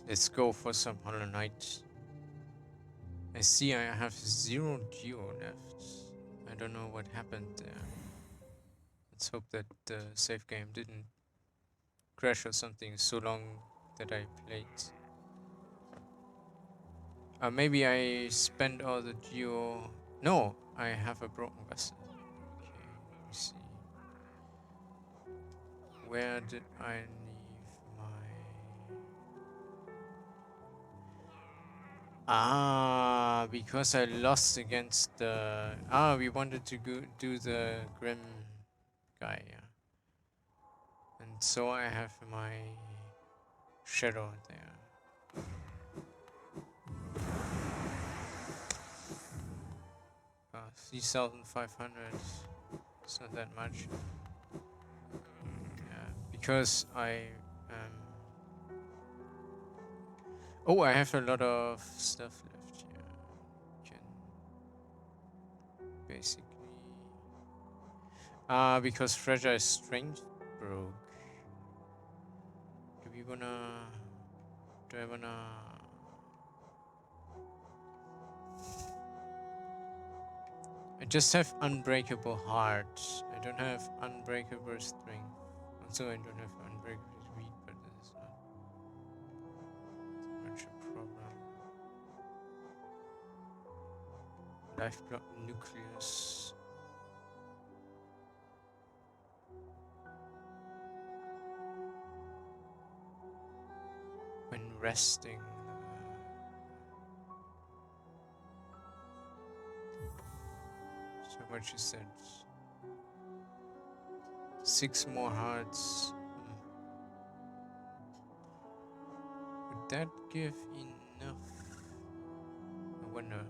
Let's go for some Hollow Knight. I see I have 0 geo left. I don't know what happened there. Let's hope that the save game didn't crash or something so long that I played. Maybe I spent all the geo. No, I have a broken vessel. Okay, let me see. Where did I leave my... Ah, because I lost against the... Ah, we wanted to go do the Grim guy, yeah. And so I have my shadow there. 3,500. It's not that much. Yeah, because I oh, I have a lot of stuff left here. Can basically because fragile strength broke. Do we wanna? Do I wanna? I just have unbreakable heart. I don't have unbreakable strength. Also, I don't have unbreakable speed, but this is not much a problem. Life block nucleus. When resting. So much is that? 6 more hearts. Would that give enough? I wonder.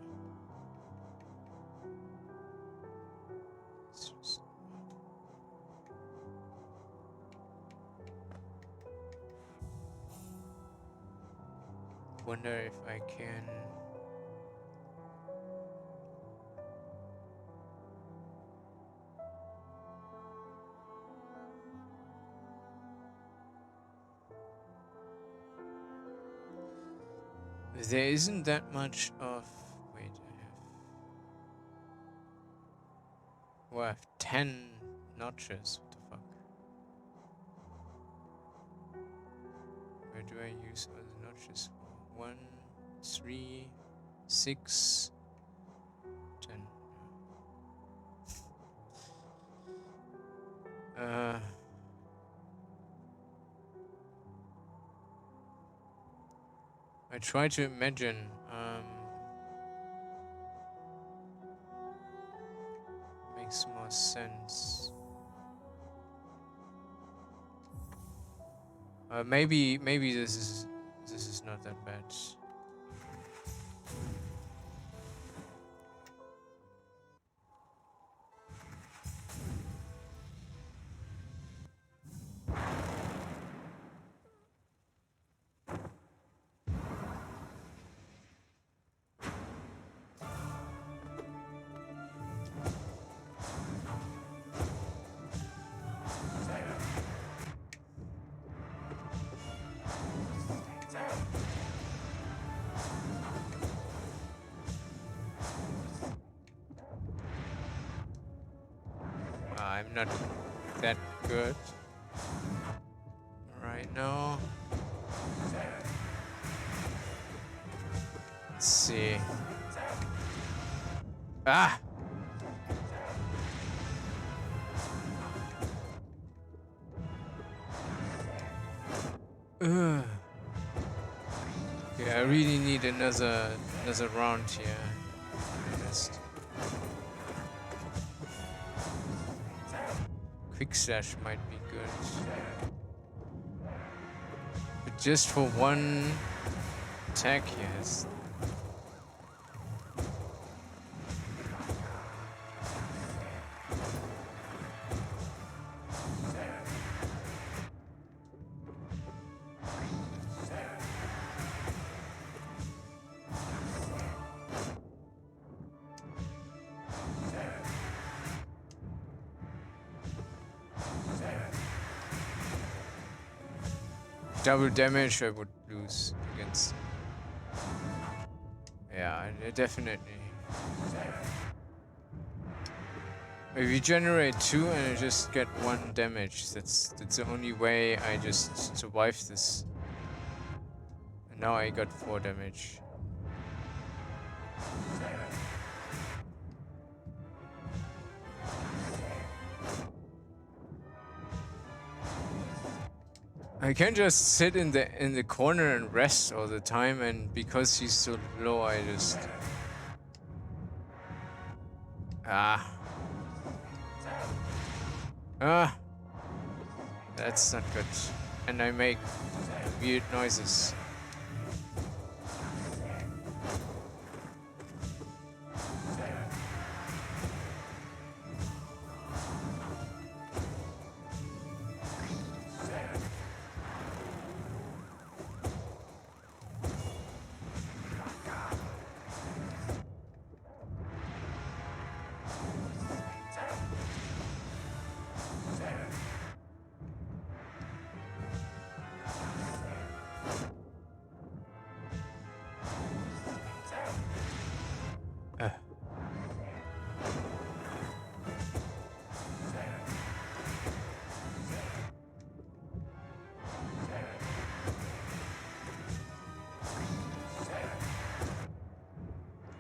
Wonder if I can. There isn't that much of. Wait, I have 10 notches. What the fuck? Where do I use all the notches for? 1, 3, 6, 10. I try to imagine. Makes more sense. Maybe this is not that bad. I'm not that good right now. Let's see. Ah! Ugh. Yeah, I really need another round here. Just quick slash might be good, but just for one attack, yes. Double damage I would lose against It's yeah, definitely. If you generate 2 and I just get 1 damage, that's the only way I just survived this. And now I got 4 damage. I can just sit in the corner and rest all the time, and because he's so low, I just that's not good. And I make weird noises.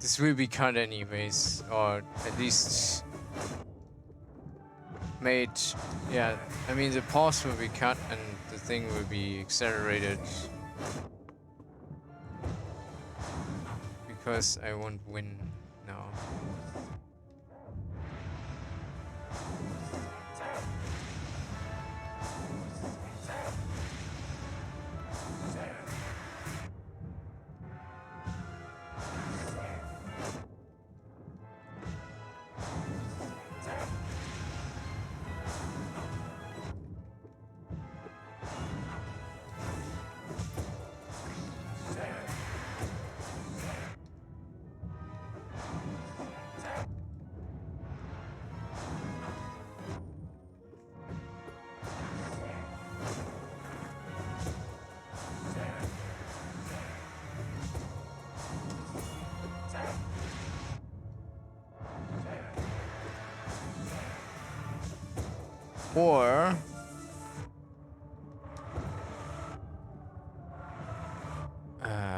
This will be cut anyways, or at least made. Yeah, I mean the pause will be cut and the thing will be accelerated because I won't win now. Or no.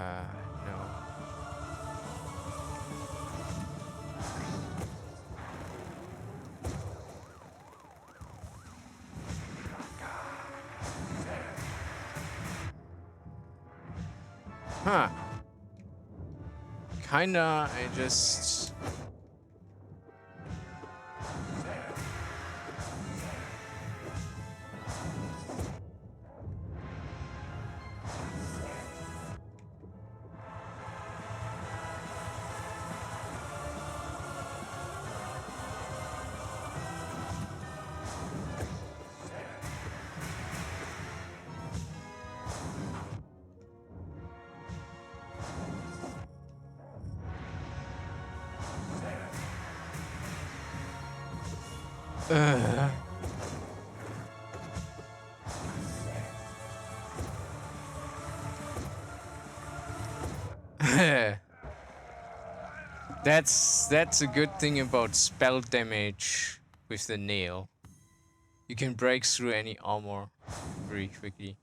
Huh. Kinda, I just... That's a good thing about spell damage with the nail. You can break through any armor very quickly.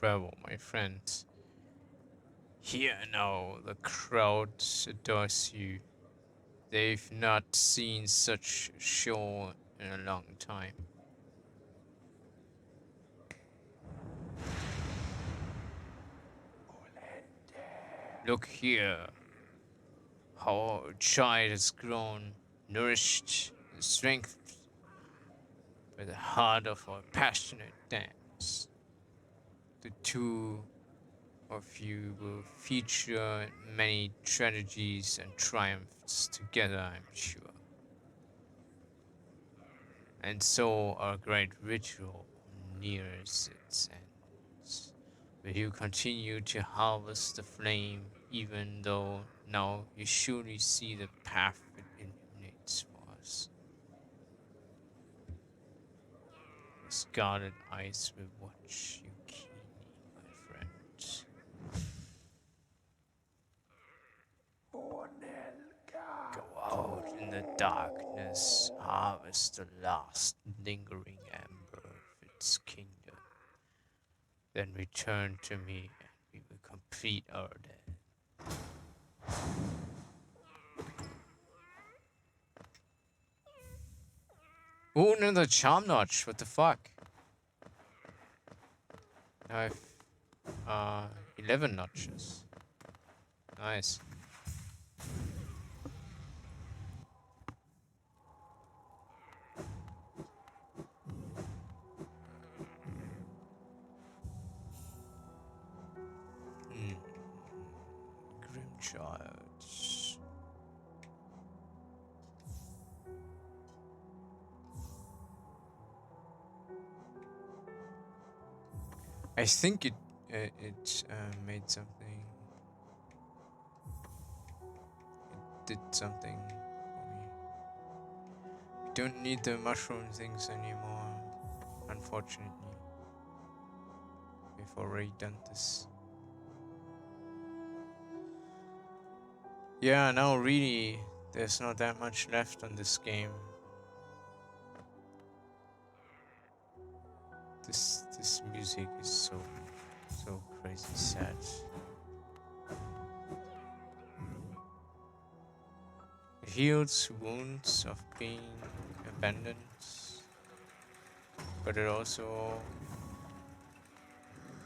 Bravo, my friend. Here now, the crowd adores you. They've not seen such a show in a long time. Look here, how our child has grown, nourished, and strengthened by the heart of our passionate dance. The two of you will feature in many tragedies and triumphs together, I'm sure. And so our great ritual nears its end. Will you continue to harvest the flame even though now you surely see the path it illuminates for us. His guarded eyes will watch you keenly, my friend. Go out in the darkness, harvest the last lingering ember of its kingdom. Then return to me and we will complete our debt. Oh, another charm notch. What the fuck? I have 11 notches. Nice. Grimchild. I think it made something. It did something for me. We don't need the mushroom things anymore, unfortunately. We've already done this. Yeah, now really, there's not that much left on this game. This music is so crazy sad. It heals wounds of being abandoned, but it also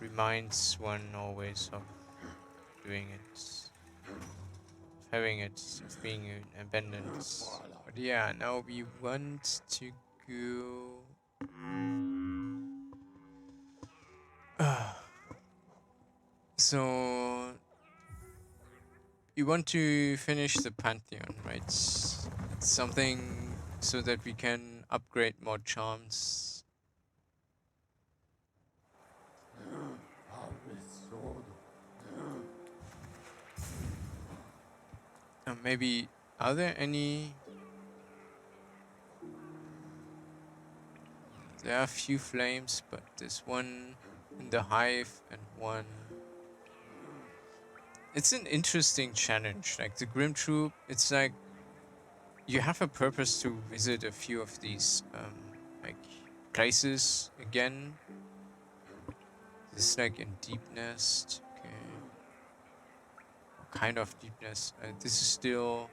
reminds one always of doing it, of having it, of being abandoned. But yeah, now we want to go. So you want to finish the Pantheon, right? It's something so that we can upgrade more charms. Maybe, are there any? There are a few flames, but there's one in the hive and one. It's an interesting challenge. Like the Grim Troop, it's like you have a purpose to visit a few of these like places again. This is like in Deep Nest. Okay. Kind of Deep Nest. This is still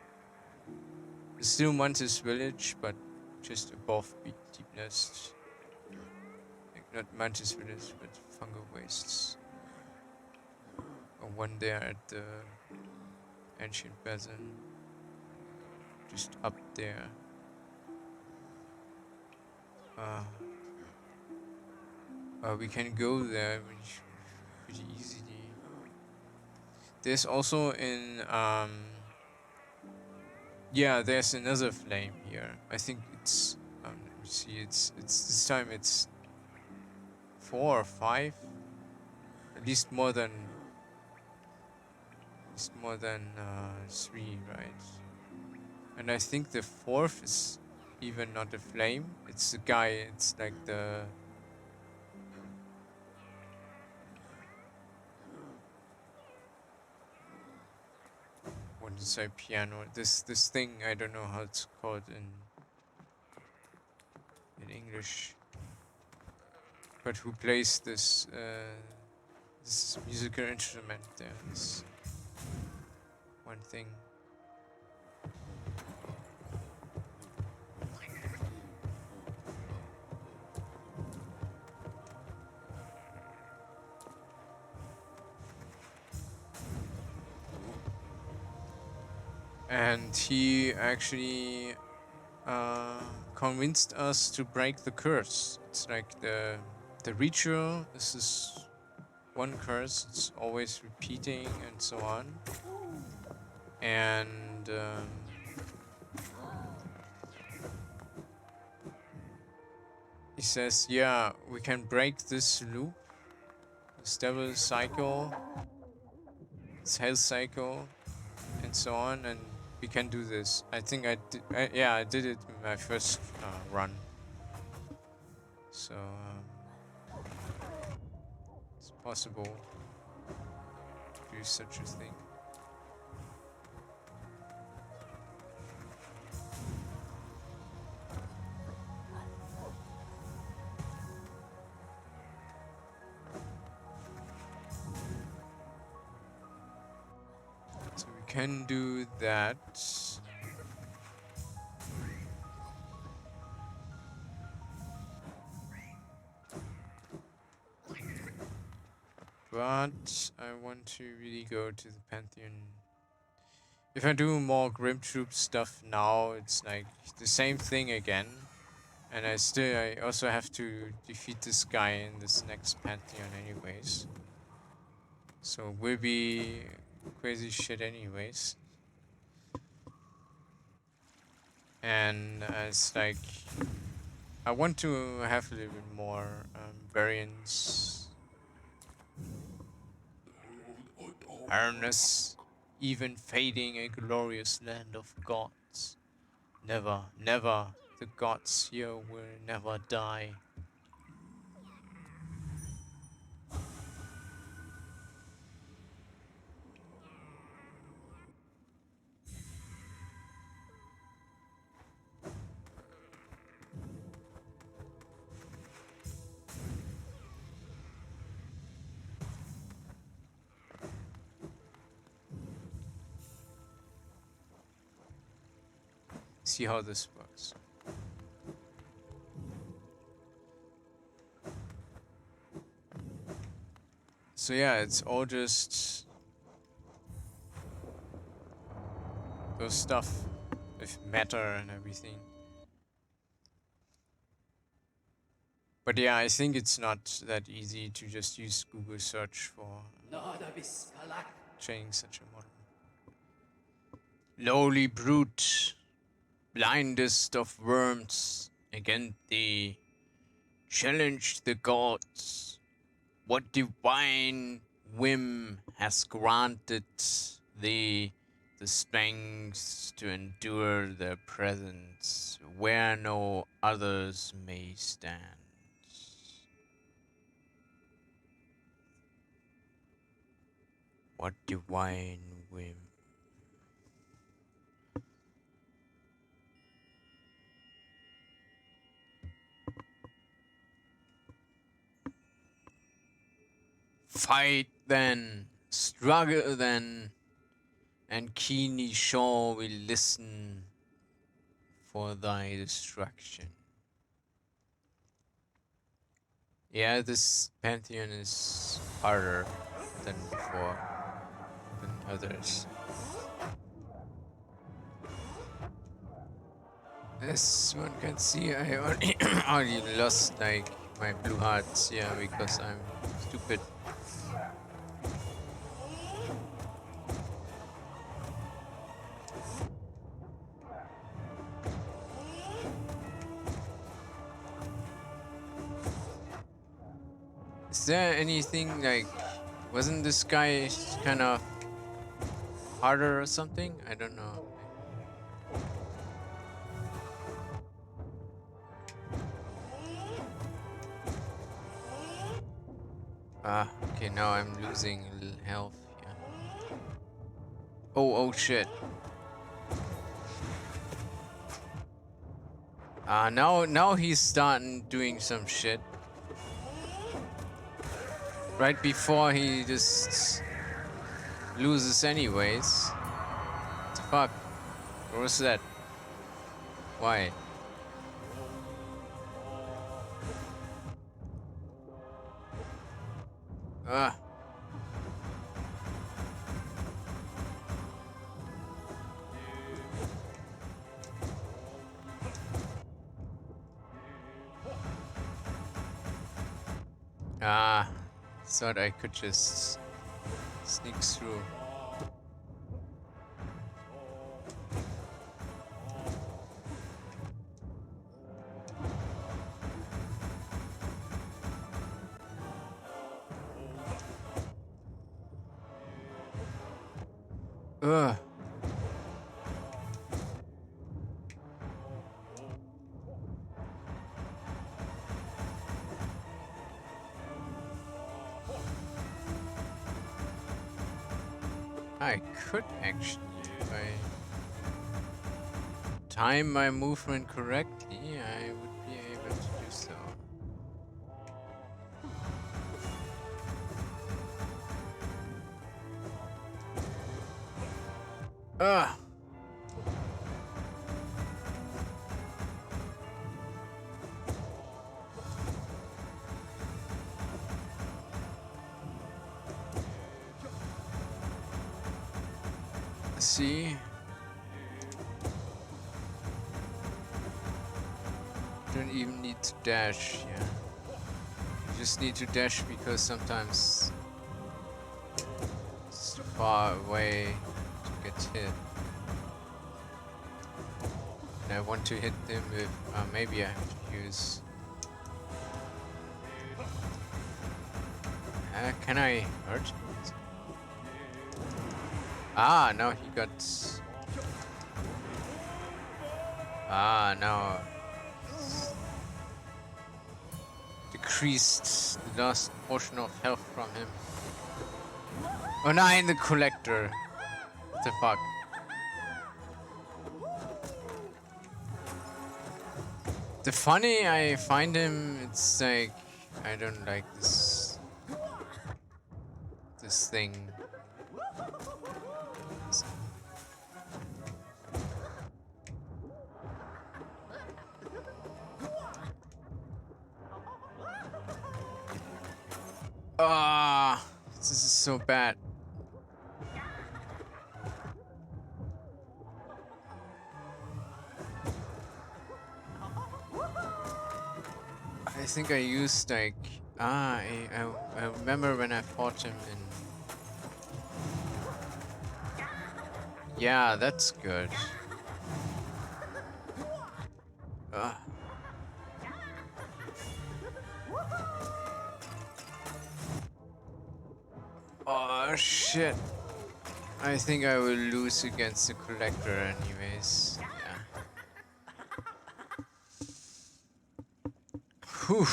Mantis Village, but just above Deep Nest. Like not Mantis Village, but Fungal Wastes. Or one there at the Ancient Basin. Just up there. We can go there pretty easily. There's also in yeah, there's another flame here. I think it's let me see, it's this time it's 4 or 5. At least more than 3, right? And I think the 4th is even not a flame. It's a guy. It's like the what to say, piano. This thing, I don't know how it's called in English. But who plays this this musical instrument there? This one thing. And he actually convinced us to break the curse. It's like the ritual. This is one curse. It's always repeating and so on. And he says, yeah, we can break this loop, this devil cycle. its health cycle and so on, and we can do this. I think I did. Yeah, I did it in my first run. So it's possible to do such a thing. So we can do that. But I want to really go to the Pantheon. If I do more Grim Troop stuff now, it's like the same thing again. And I also have to defeat this guy in this next Pantheon anyways. So it will be crazy shit anyways. And it's like, I want to have a little bit more variance. Abandoness, even fading a glorious land of gods. Never, never, the gods here will never die. See how this works. So yeah, it's all just those stuff with matter and everything. But yeah, I think it's not that easy to just use Google search for training such a model. Lowly brute, blindest of worms, against thee, challenge the gods. What divine whim has granted thee the strength to endure their presence where no others may stand? What divine whim? Fight then, struggle then, and keenly sure will listen for thy destruction. Yeah, this Pantheon is harder than before, than others. As one can see, I already lost like my blue hearts, yeah, because I'm stupid. Is there anything like, wasn't this guy kind of harder or something? I don't know. Ah, okay, now I'm losing a little health, yeah. Oh shit. Now he's starting doing some shit. Right before he just loses anyways. What the fuck? What was that? Why? Ah. Ah. Thought I could just sneak through. Ugh. I could actually, if I time my movement correctly, I would be able to do so. Ugh. See? Don't even need to dash, yeah. You just need to dash because sometimes it's too far away to get hit. And I want to hit them with, maybe I have to use... can I hurt him? Ah, now he got... Ah, now... Decreased the last portion of health from him. Oh, nine, the collector. What the fuck? The funny I find him, it's like... I don't like this... this thing. Ah, this is so bad. I think I used like I remember when I fought him in. Yeah, that's good. Oh shit. I think I will lose against the collector anyways. Yeah. Whew.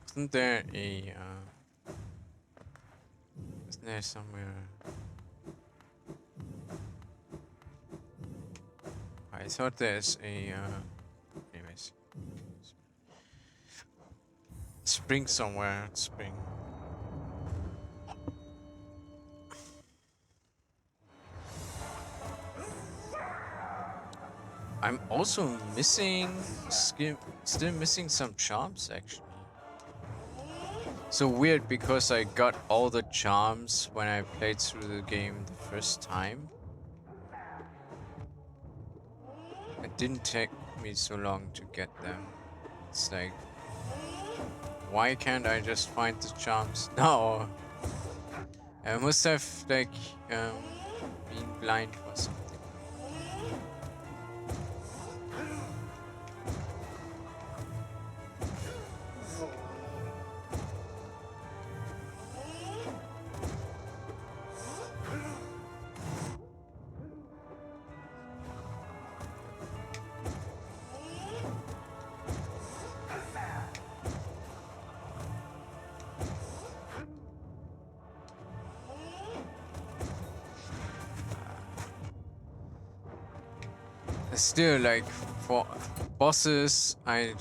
Isn't there a isn't there somewhere? I thought there's a anyways. Spring somewhere, spring. I'm also missing still missing some charms actually. So weird because I got all the charms when I played through the game the first time. It didn't take me so long to get them. It's like, why can't I just find the charms now? I must have like been blind or something. Still, like, for bosses, I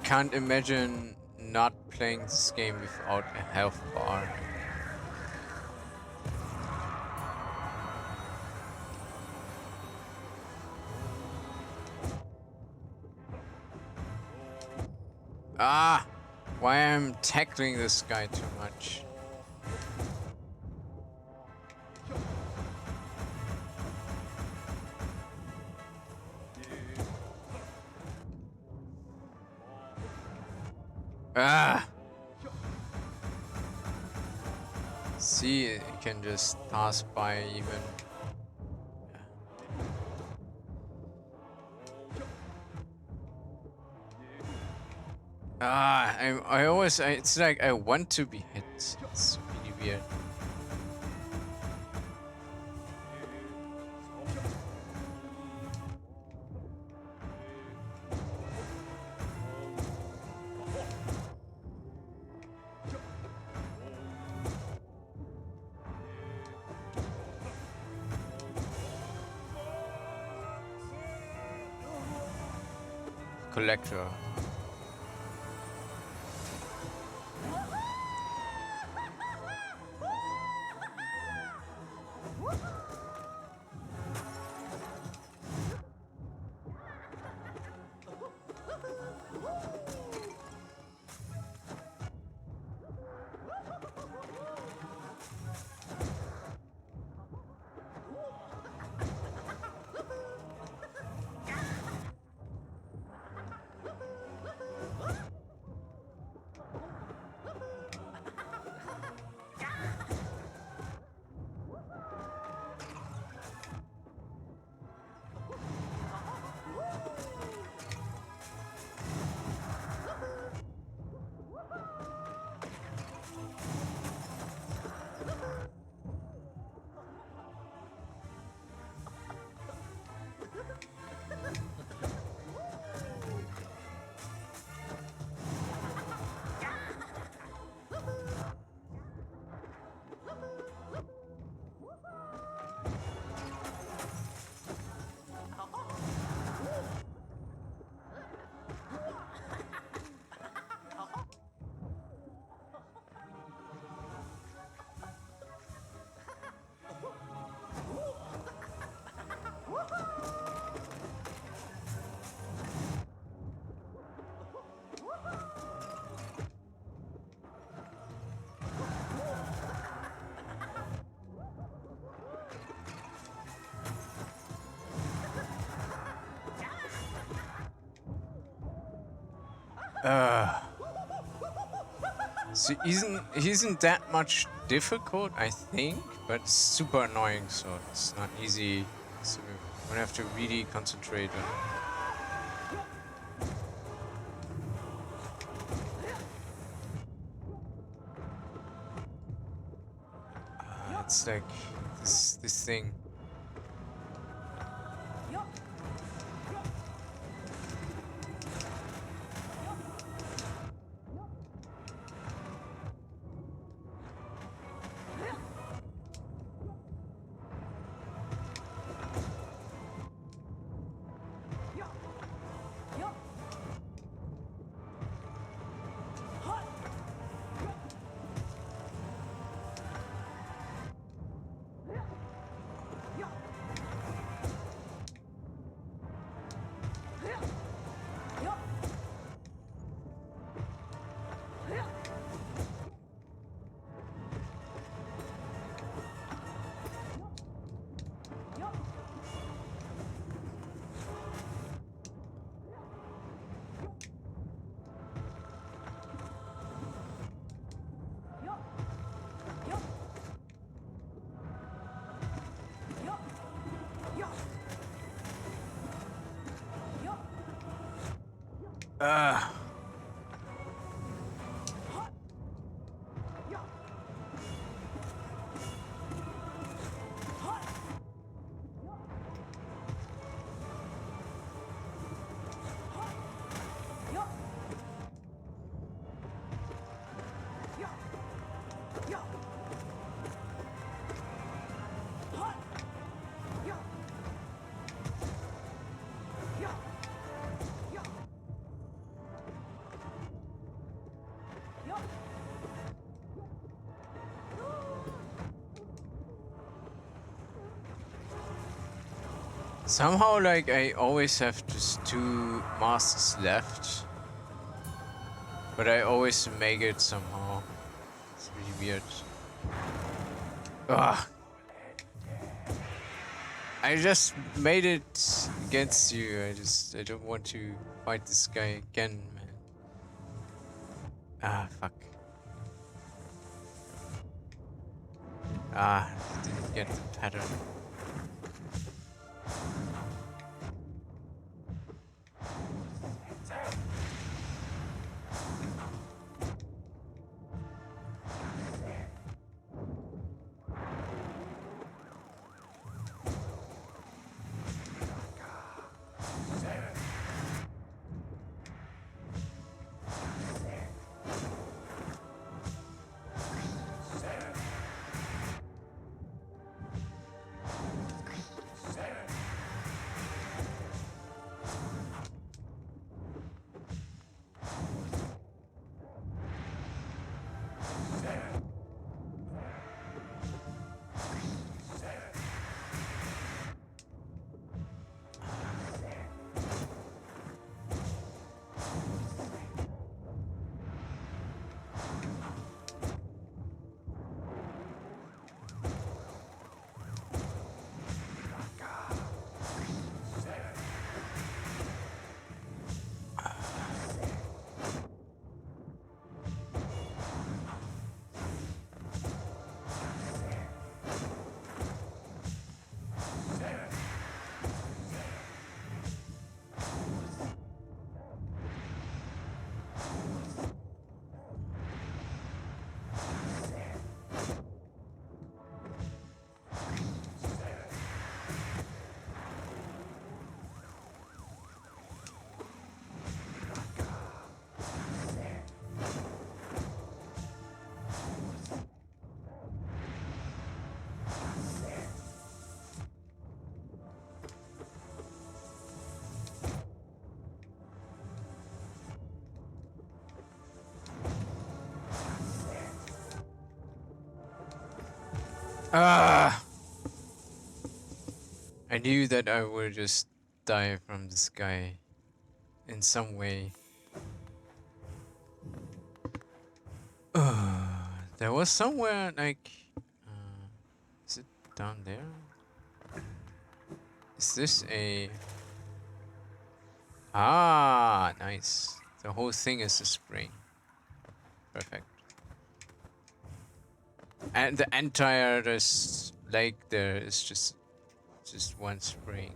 can't imagine not playing this game without a health bar. Ah! Why am I tackling this guy too much? Ah! See, you can just pass by even. I always, it's like I want to be hit. It's really weird. Collector. So isn't that much difficult, I think, but it's super annoying, so it's not easy. So we have to really concentrate on. It's like this thing. Somehow, like, I always have just 2 masks left, but I always make it somehow. It's really weird. Ugh. I just made it against you. I don't want to fight this guy again, man. Ah, fuck. Ah, didn't get the pattern. Ah! I knew that I would just die from this guy in some way. There was somewhere like... is it down there? Is this a... Ah, nice. The whole thing is a spring. Perfect. And the entire lake there is just one spring.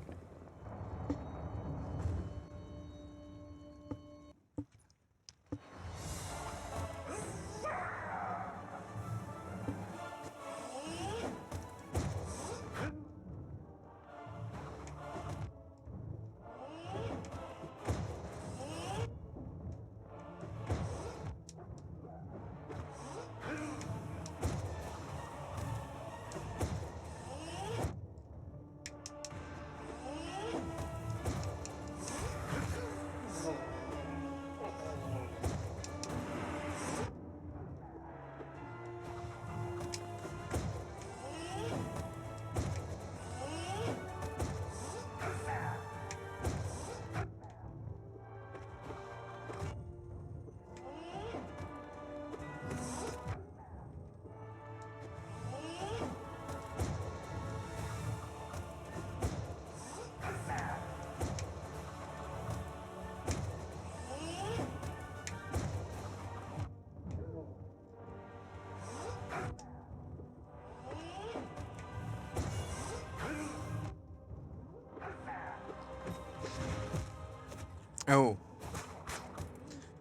Oh.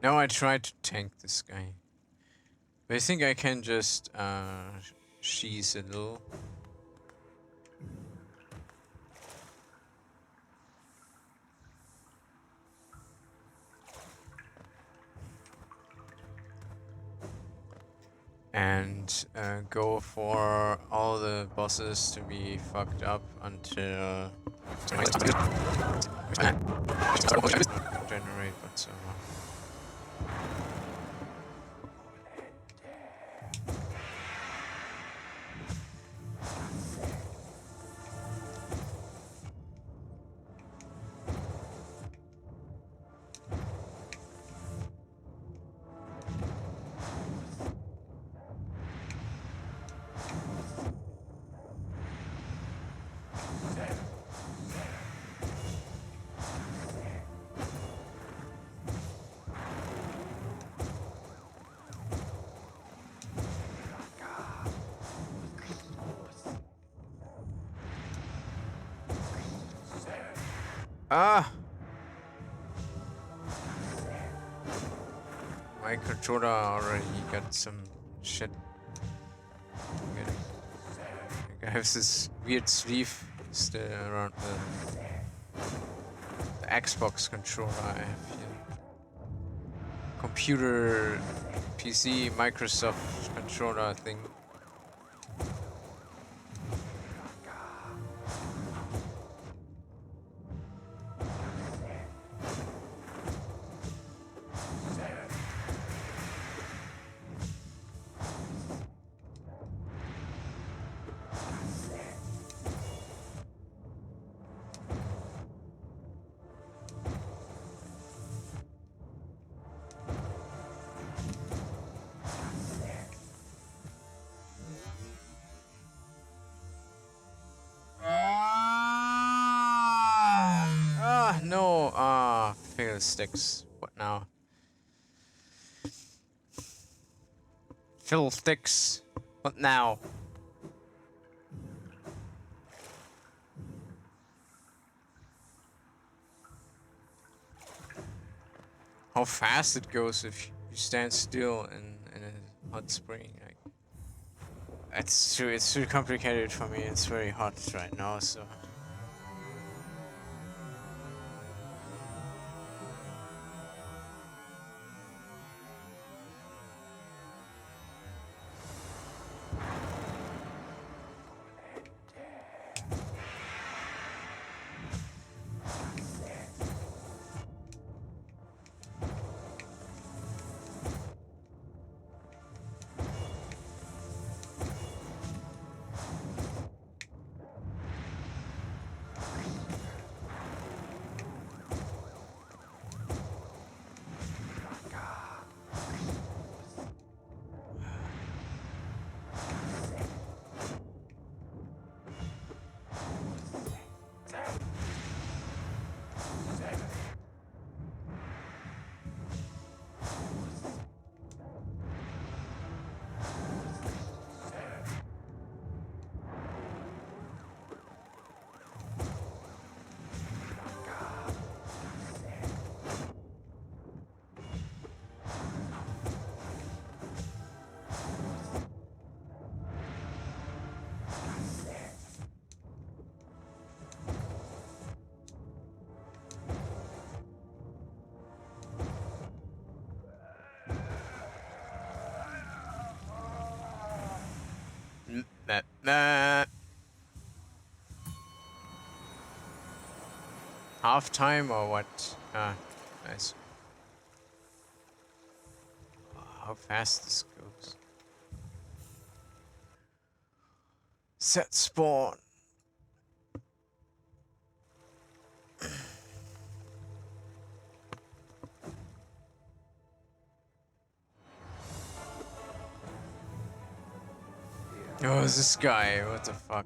Now I try to tank this guy. But I think I can just sheath a little. And go for all the bosses to be fucked up until generate whatsoever. Ah! My controller already got some shit. I have this weird sleeve still around the Xbox controller I have here. Computer, PC, Microsoft controller thing. No, fail sticks. What now? Fill sticks. What now? How fast it goes if you stand still in a hot spring. Like, it's too complicated for me. It's very hot right now, so. Half time or what? Ah, nice. Oh, how fast this goes. Set spawn. Oh, this guy, what the fuck?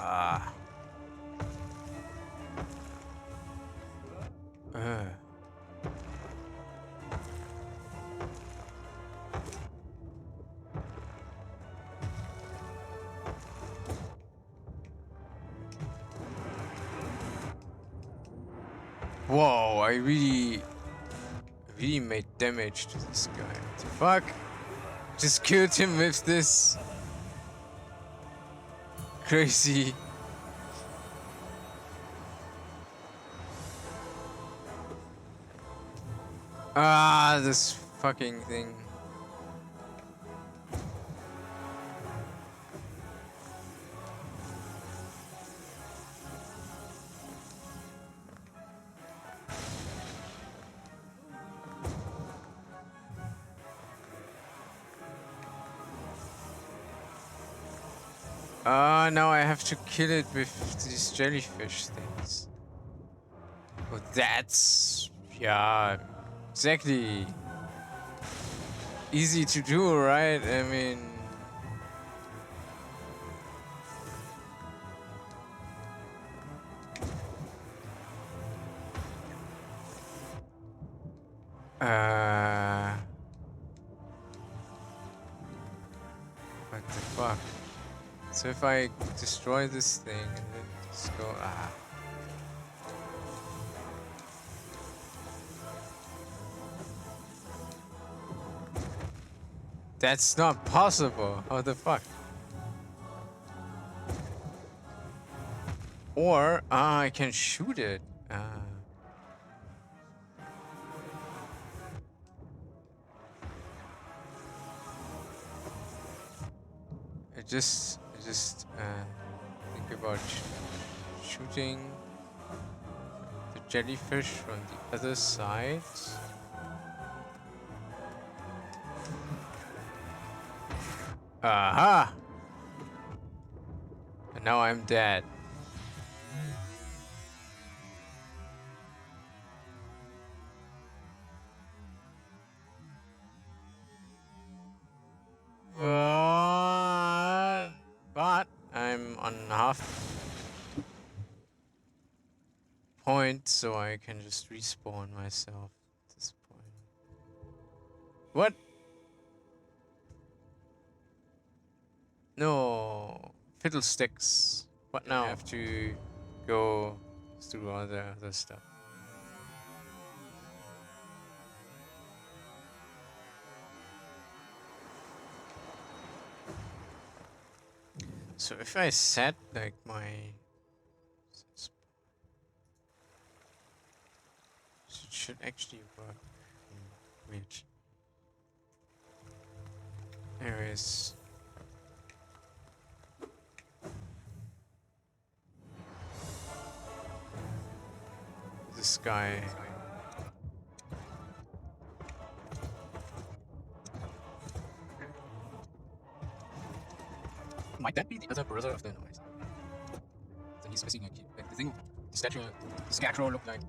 Ah. Whoa, I really made damage to this guy. What the fuck? Just killed him with this. Crazy. Ah, this fucking thing. Now I have to kill it with these jellyfish things. Oh, that's... yeah, exactly. Easy to do, right? I mean... What the fuck? So if I destroy this thing and then just go, That's not possible. How the fuck? Or, I can shoot it. I just think about shooting the jellyfish from the other side. Aha! And now I'm dead. But I'm on half point, so I can just respawn myself at this point. What? No, fiddlesticks. What now? I have to go through all the other stuff. So if I set like my it should actually work. Wait. Anyways. This guy. Might that be the other brother of the noise? Then he's missing a key. Like the thing, the statue, the scarecrow looked like.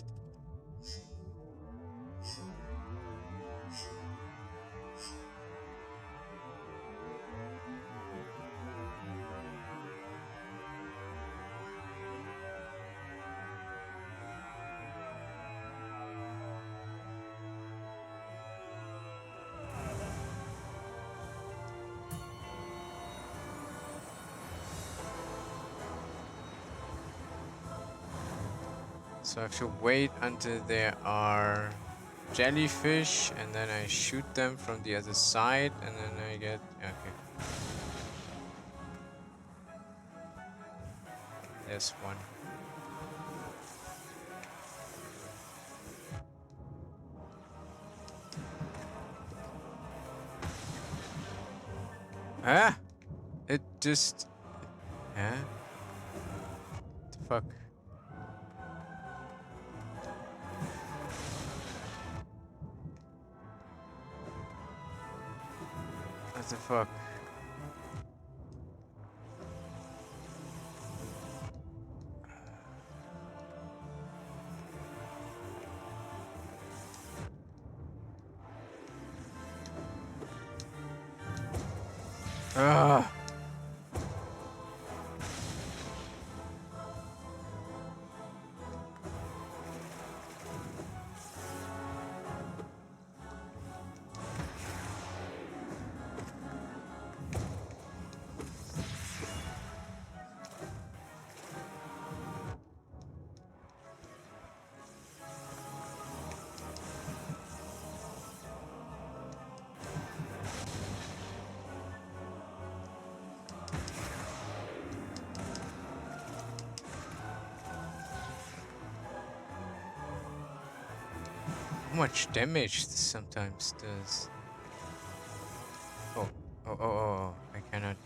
So I have to wait until there are jellyfish, and then I shoot them from the other side, and then I get... Okay. There's one. Huh? It just... Huh? What the fuck? What the fuck? Ah. How much damage this sometimes does. Oh, I cannot.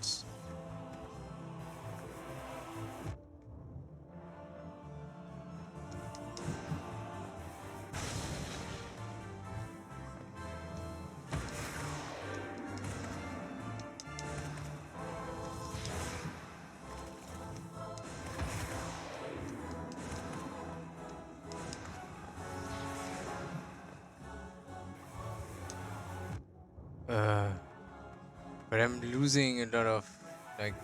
But I'm losing a lot of like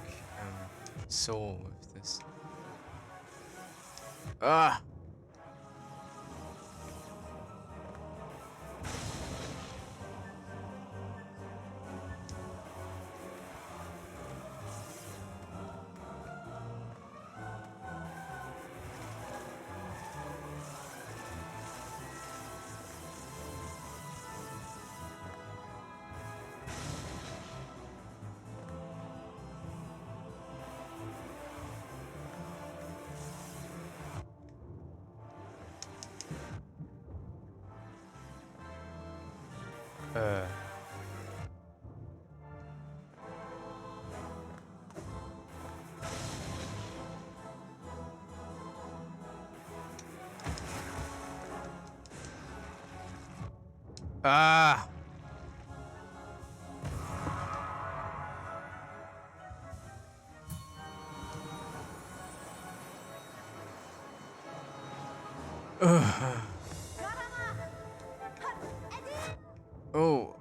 soul with this. Ah. Uh. Ah. Oh.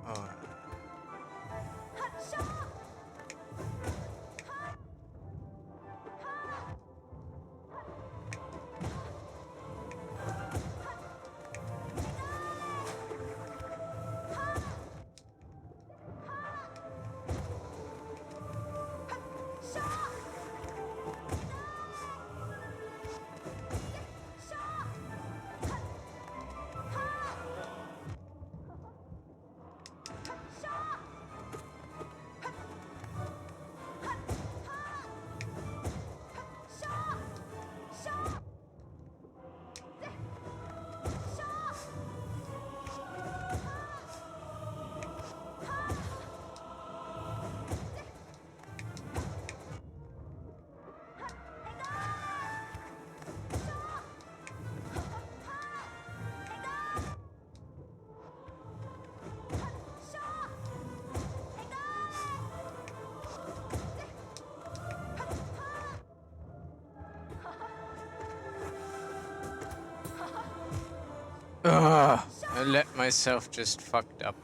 I let myself just fucked up.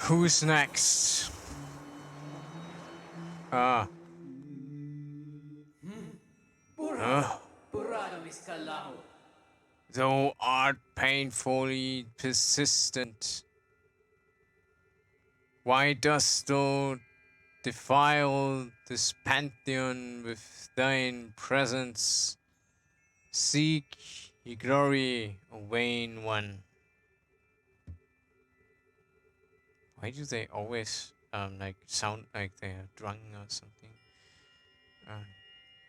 Who's next? Ah. Thou art painfully persistent. Why dost thou defile this Pantheon with thine presence? Seek ye glory, a vain one. Why do they always like sound like they're drunk or something?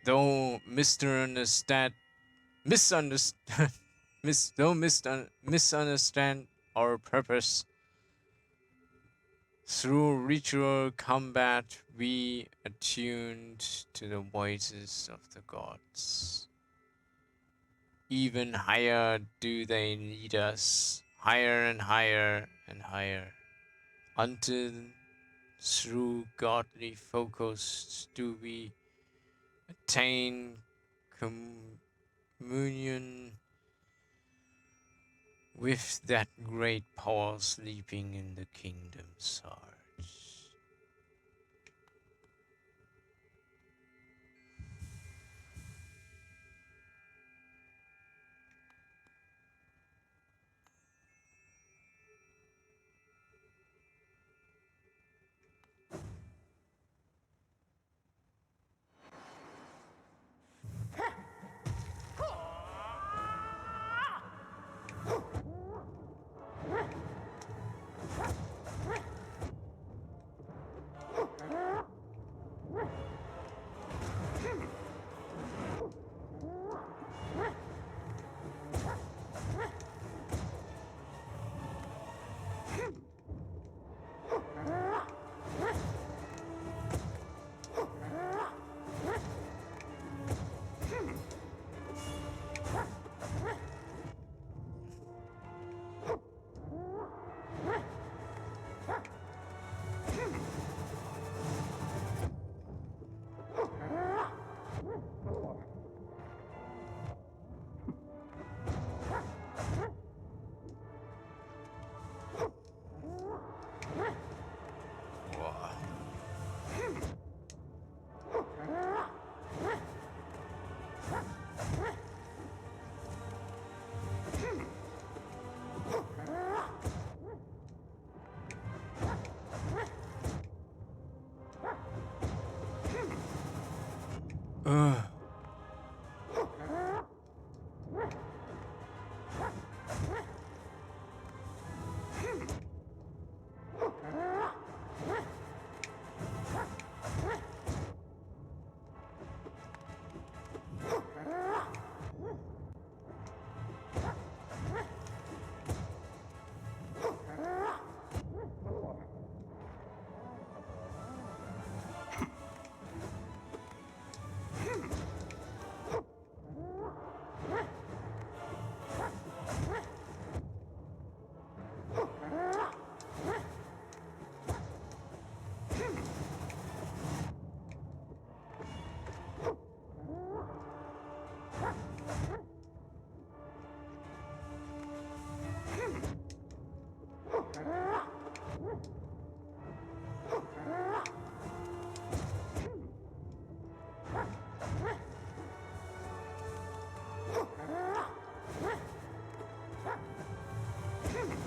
Though misunderstand misunderstand our purpose. Through ritual combat, we attuned to the voices of the gods. Even higher do they lead us, higher and higher and higher, until through godly focus do we attain communion with that great power sleeping in the kingdom's heart.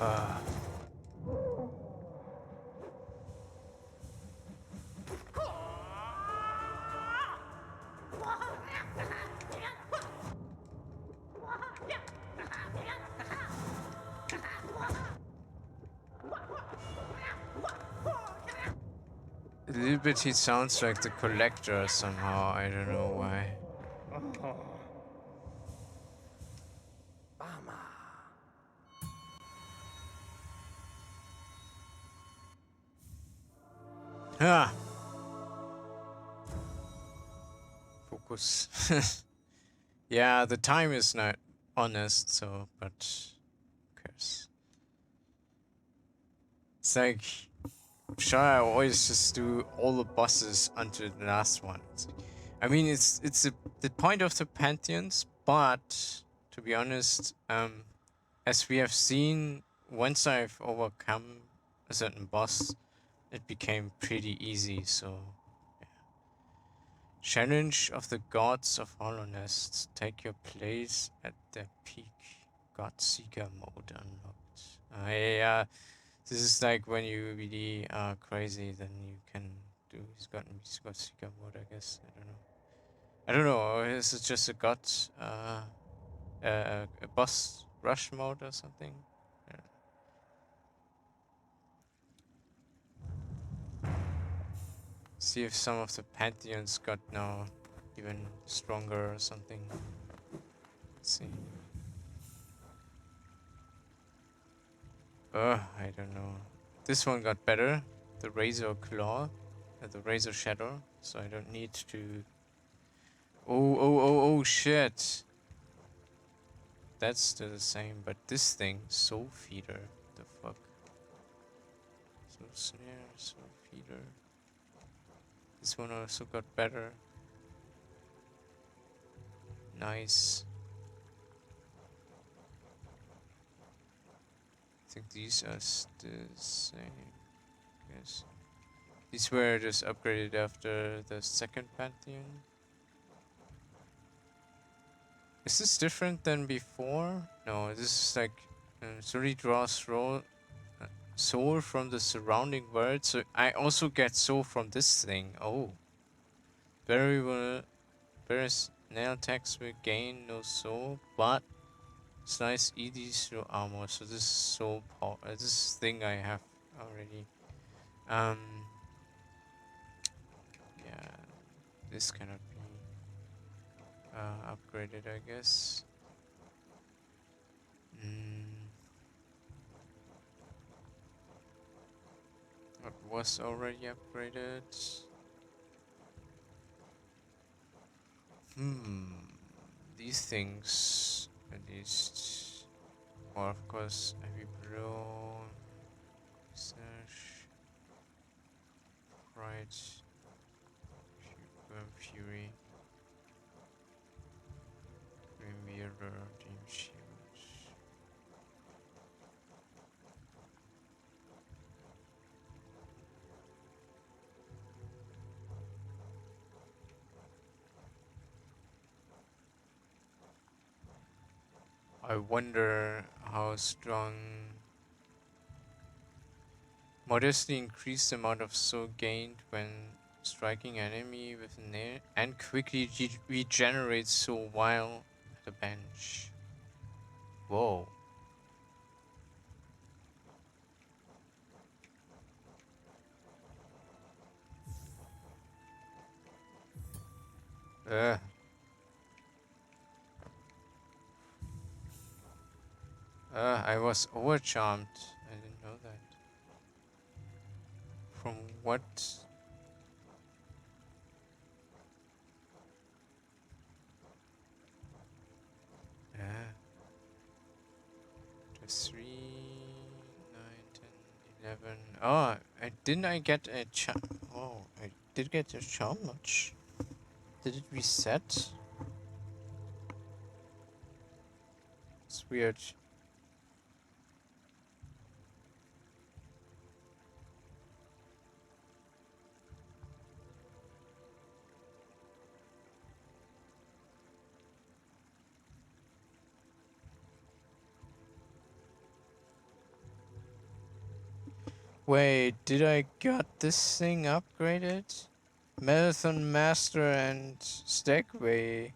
Uh, a little bit he sounds like the Collector somehow, I don't know why. Ah! Focus. Yeah, the time is not honest, so, but who cares? It's like, sure, I always just do all the bosses until the last one. I mean, it's the point of the Pantheons, but to be honest, as we have seen, once I've overcome a certain boss, it became pretty easy, so yeah. Challenge of the Gods of Hollow Knight. Take your place at their peak. Godseeker mode unlocked. Yeah, this is like when you really are crazy, then you can do Godseeker mode, I guess. I don't know, is it just a a boss rush mode or something? Yeah. See if some of the Pantheons got now even stronger or something. Let's see. I don't know. This one got better. The Razor Claw. The Razor Shadow. So I don't need to... Oh, shit. That's still the same, but this thing, Soul Feeder. The fuck? Soul Snare, Soul Feeder. This one also got better. Nice. I think these are still the same. Yes. These were just upgraded after the second Pantheon. Is this different than before? No, this is like slowly draws soul from the surrounding world. So I also get soul from this thing. Oh, various nail attacks will gain no soul, but slice easy through armor. So this is soul power. This thing I have already. Yeah, this cannot be upgraded, I guess. It was already upgraded. These things, at least. Or of course, heavy blow, search, right, fury, mirror, dim shield. I wonder how strong. Modestly increase the amount of soul gained when striking an enemy with an air and quickly regenerate soul while at a bench. Whoa. I was overcharmed. I didn't know that. From what? Just 3, 9, 10, 11. Oh, didn't I get a charm? Oh, I did get a charm notch. Did it reset? It's weird. Wait, did I got this thing upgraded? Marathon Master and Stagway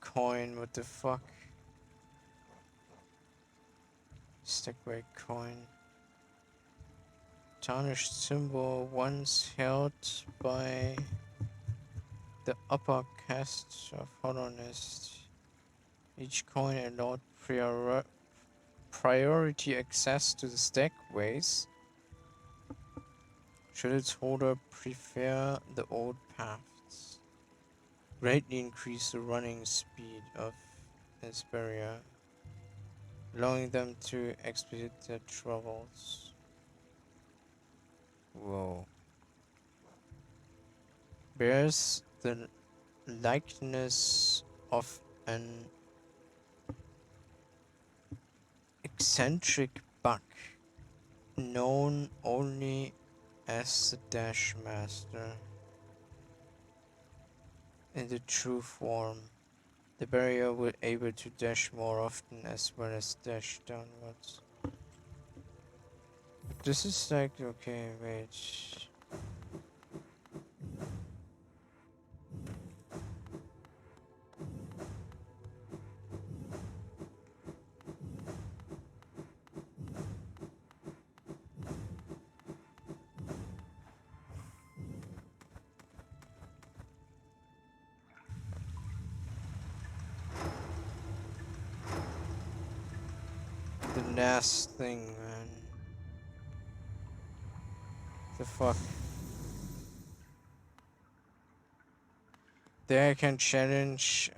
coin, what the fuck? Stagway coin. Tarnished symbol once held by the upper caste of Hollowness. Each coin allowed priority access to the stackways should its holder prefer the old paths. Greatly increase the running speed of this barrier, allowing them to expedite their travels. Whoa. Bears the likeness of an eccentric buck known only as the Dash Master. In the true form, the barrier will able to dash more often as well as dash downwards. This is like, okay, wait. The last thing, man. The fuck. There I can challenge,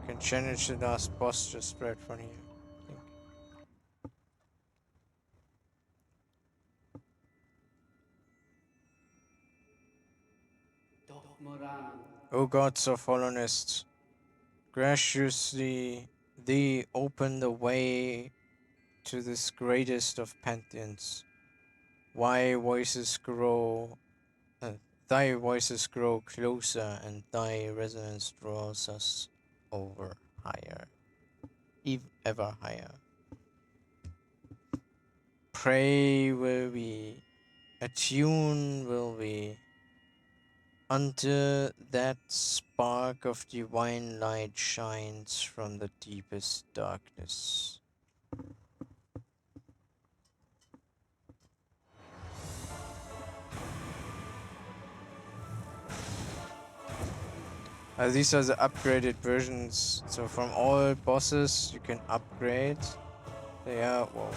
can challenge the last boss just right from here. I think. O gods of Hollowness, graciously thee open the way to this greatest of pantheons. Why voices grow, thy voices grow closer, and thy resonance draws us over higher, ever higher. Pray will we, attune will we, until that spark of divine light shines from the deepest darkness. These are the upgraded versions, so from all bosses you can upgrade. Yeah, whoa.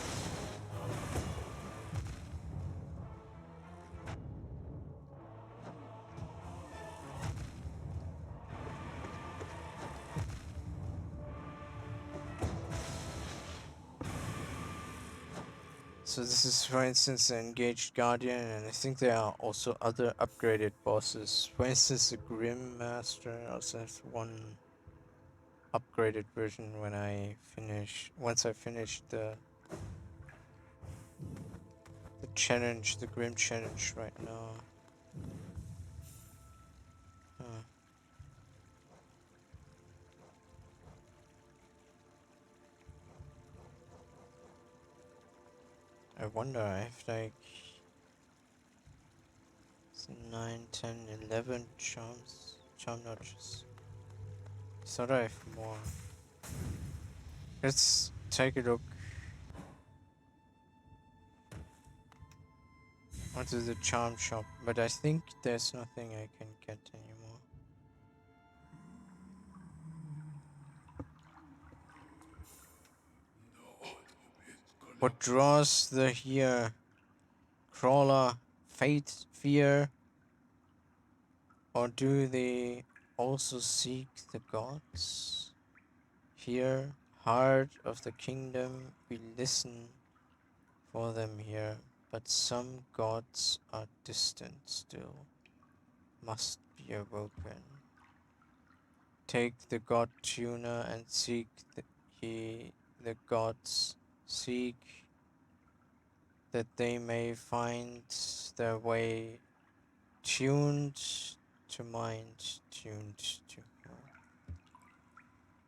So this is, for instance, the Engaged Guardian, and I think there are also other upgraded bosses. For instance, the Grim Master also has one upgraded version when once I finish the challenge, the Grim challenge right now. Huh. I wonder, I have like 9, 10, 11 charm notches. Thought I have more. Let's take a look onto the charm shop, but I think there's nothing I can get anymore. What draws the here? Crawler, fate, fear, or do they also seek the gods? Here, heart of the kingdom, we listen for them here, but some gods are distant still, must be awoken. Take the god tuner and seek the gods, seek that they may find their way tuned to mind, tuned to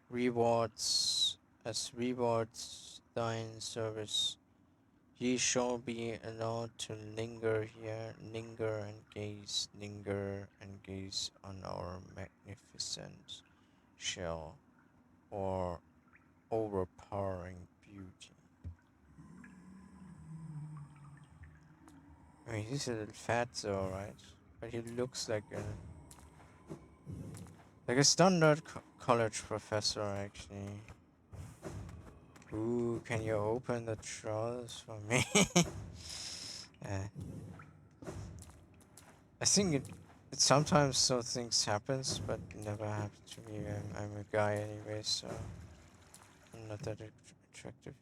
rewards, as rewards thine service. Ye shall be allowed to linger here, linger and gaze on our magnificent shell or overpowering beauty. I mean, he's a little fat though, right? But he looks like a standard college professor, actually. Ooh, can you open the drawers for me? uh, I think it sometimes so things happens, but never happened to me. I'm a guy anyway, so I'm not that attractive.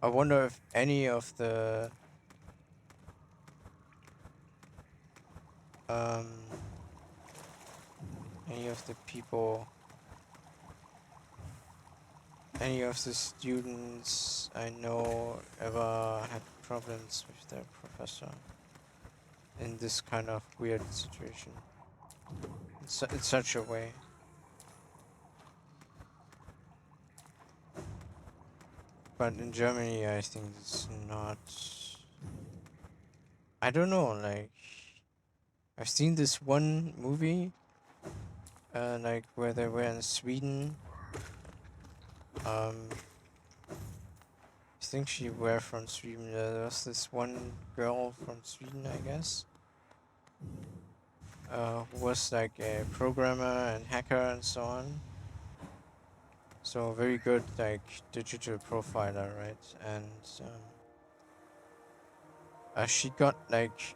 I wonder if um any of the people, any of the students I know ever had problems with their professor in this kind of weird situation. It's such a way. But in Germany, I think it's not. I don't know. Like, I've seen this one movie, like where they were in Sweden. I think she were from Sweden. There was this one girl from Sweden, I guess, who was like a programmer and hacker and so on. So very good, like digital profiler, right? And she got like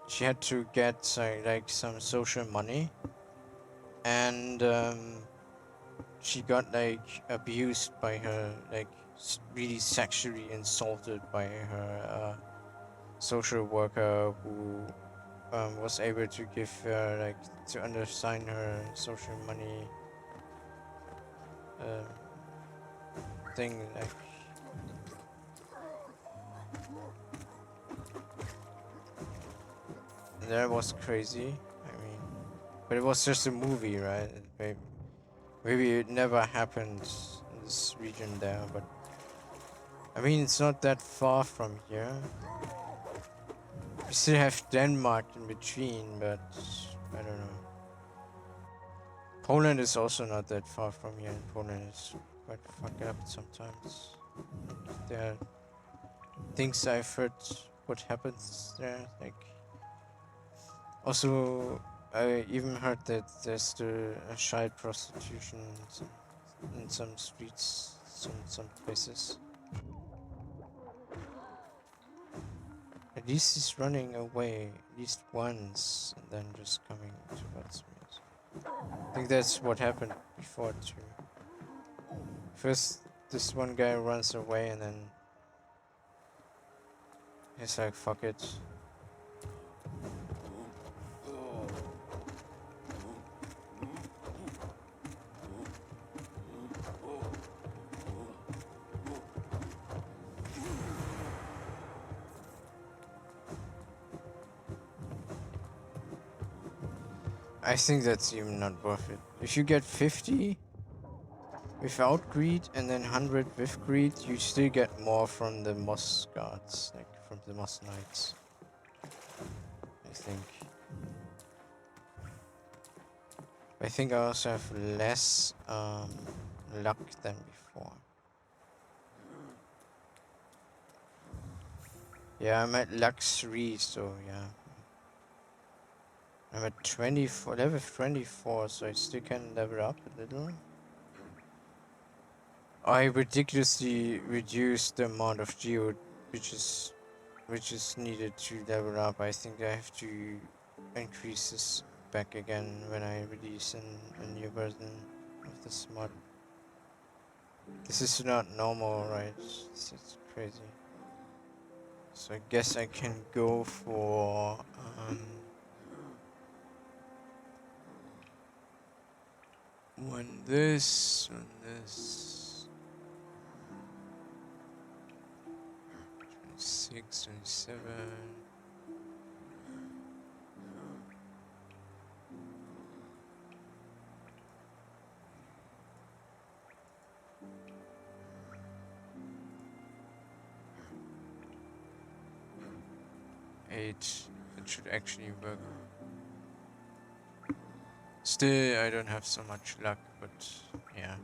she had to get like some social money, and she got like abused by her, like really sexually insulted by her social worker, who was able to give her like to undersign her social money thing. Like, that was crazy. I mean, but it was just a movie, right? Maybe it never happened in this region there, but I mean, it's not that far from here. We still have Denmark in between, but I don't know. Poland is also not that far from here, and Poland is quite fucked up sometimes. There are things I've heard what happens there, like also I even heard that there's the child prostitution in some streets, some places. At least he's running away at least once and then just coming towards me. I think that's what happened before too. First, this one guy runs away and then he's like, fuck it. I think that's even not worth it. If you get 50 without greed and then 100 with greed, you still get more from the moss guards, like from the moss knights. I think. I think I also have less luck than before. Yeah, I'm at luck 3, so yeah. I'm at 24, level 24, so I still can level up a little. I ridiculously reduced the amount of geode which is needed to level up. I think I have to increase this back again when I release a new version of this mod. This is not normal, right? It's crazy. So I guess I can go for one this. 26, 27. Eight. It should actually work. Still, I don't have so much luck, but yeah.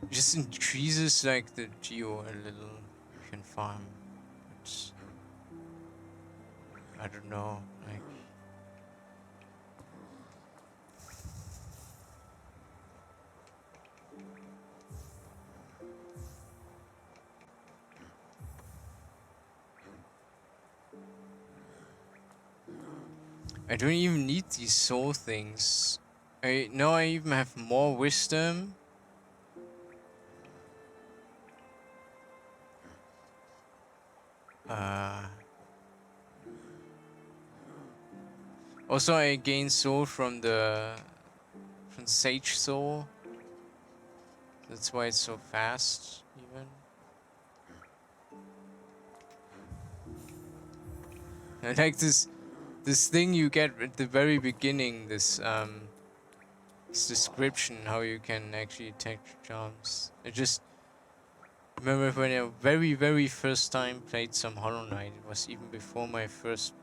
It just increases like the geo a little. You can farm. But I don't know. Like. I don't even need these soul things. I know I even have more wisdom. Also I gain soul from the Sage Soul. That's why it's so fast even. I like this thing you get at the very beginning, this description how you can actually attack charms. I just remember when I very first time played some Hollow Knight. It was even before my first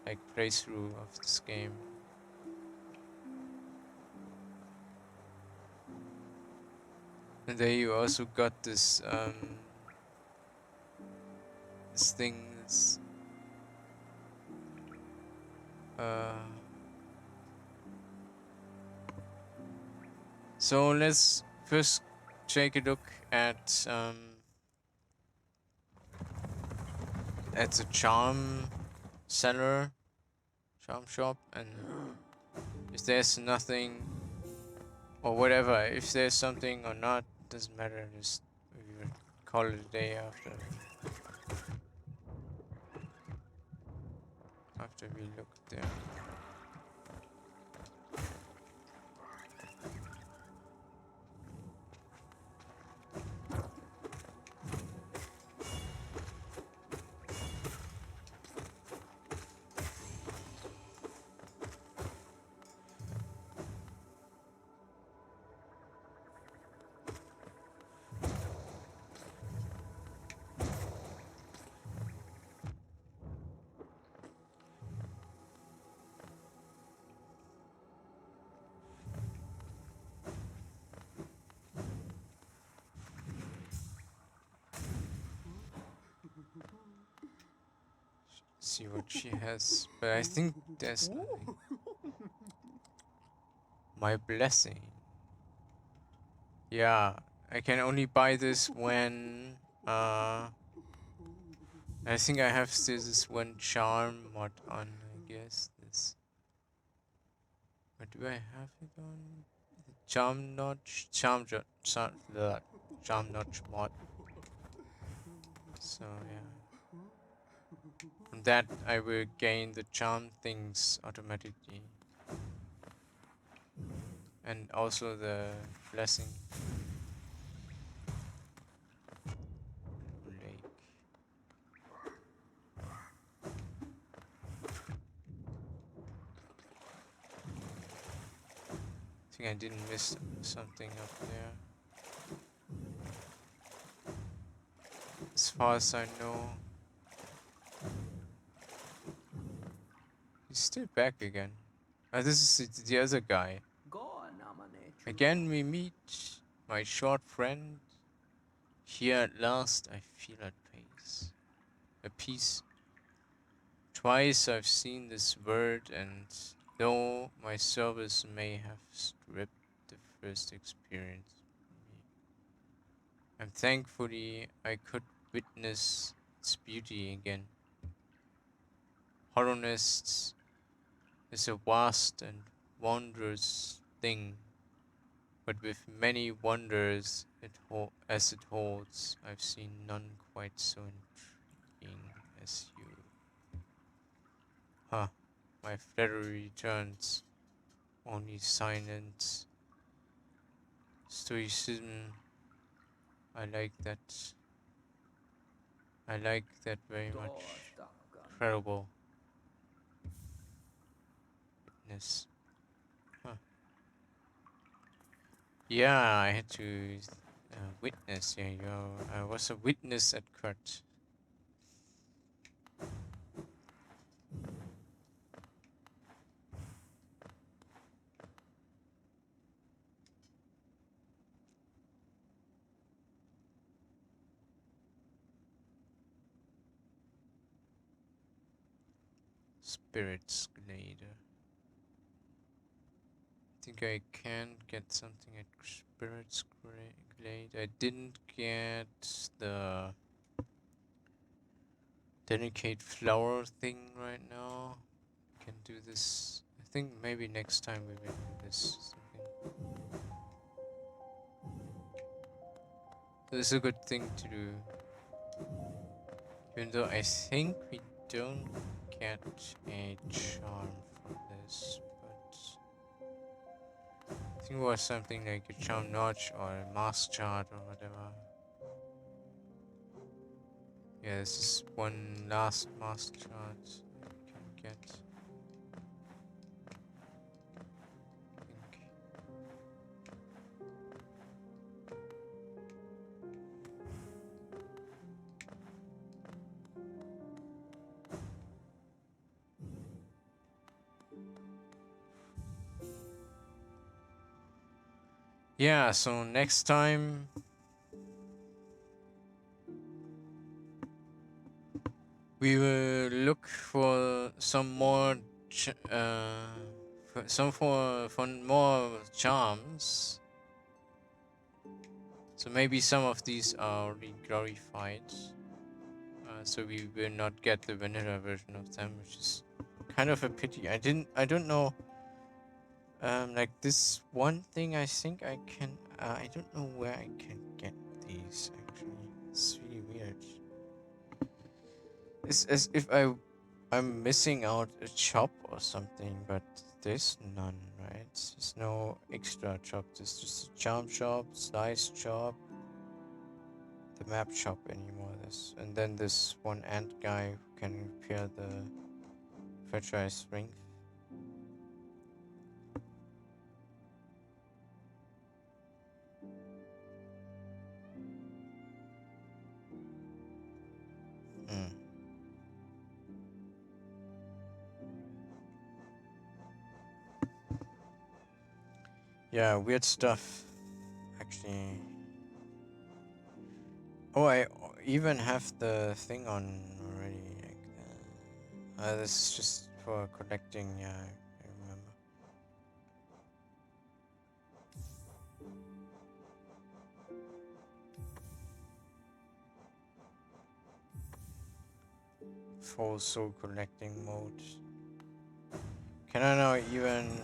like playthrough of this game. And there you also got this this thing that's so let's first take a look at the charm seller, charm shop, and if there's nothing or whatever, if there's something or not, doesn't matter. Just we will call it a day after we look there. See what she has, but I think there's nothing. My blessing. Yeah, I can only buy this when I think I have this one charm mod on, I guess. This. What do I have it on? Charm notch, charm notch mod. So yeah. From that I will gain the charm things automatically. And also the blessing. Lake. I think I didn't miss something up there. As far as I know. He's still back again. This is the other guy. Again we meet, my short friend. Here at last I feel at peace. At peace. Twice I've seen this word, and though my service may have stripped the first experience from me, and thankfully I could witness its beauty again. Hollowness is a vast and wondrous thing, but with many wonders as it holds, I've seen none quite so intriguing as you. Huh, my flattery returns. Only silence. Stoicism. I like that. I like that very much. Incredible witness. Huh. Yeah, I had to witness. Yeah, I was a witness at court. Spirits Glade. I think I can get something at Spirits Glade. I didn't get the delicate flower thing right now. Can do this. I think maybe next time we will do this. Something. This is a good thing to do. Even though I think we don't get a charm from this, but I think it was something like a charm notch or a mask chart or whatever. Yeah, this is one last mask chart I can get. I think. Yeah, so next time we will look for some more for more charms. So maybe some of these are re-glorified. So we will not get the vanilla version of them, which is kind of a pity. I don't know. Like this one thing, I think I can. I don't know where I can get these. Actually, it's really weird. It's as if I'm missing out a shop or something, but there's none, right? There's no extra shop. There's just a charm shop, slice shop, the map shop anymore. And then this one ant guy who can repair the fragile strength. Yeah, weird stuff. Actually. Oh, I even have the thing on already. Like this is just for collecting. Yeah, I remember. Full soul collecting mode. Can I now even?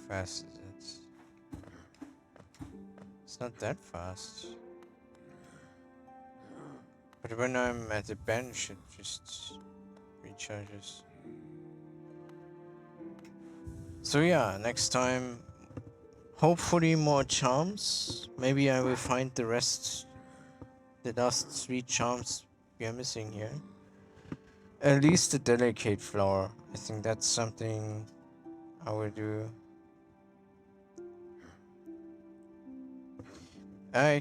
How fast is it? It's not that fast. But when I'm at the bench, it just recharges. So yeah, next time, hopefully more charms. Maybe I will find the last 3 charms we are missing here. At least the delicate flower. I think that's something I will do.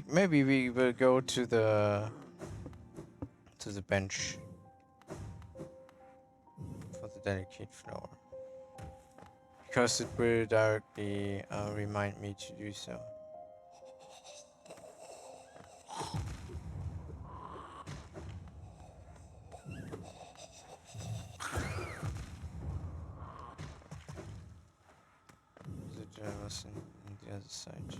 Maybe we will go to the bench for the delicate flower, because it will directly remind me to do so. The was on the other side.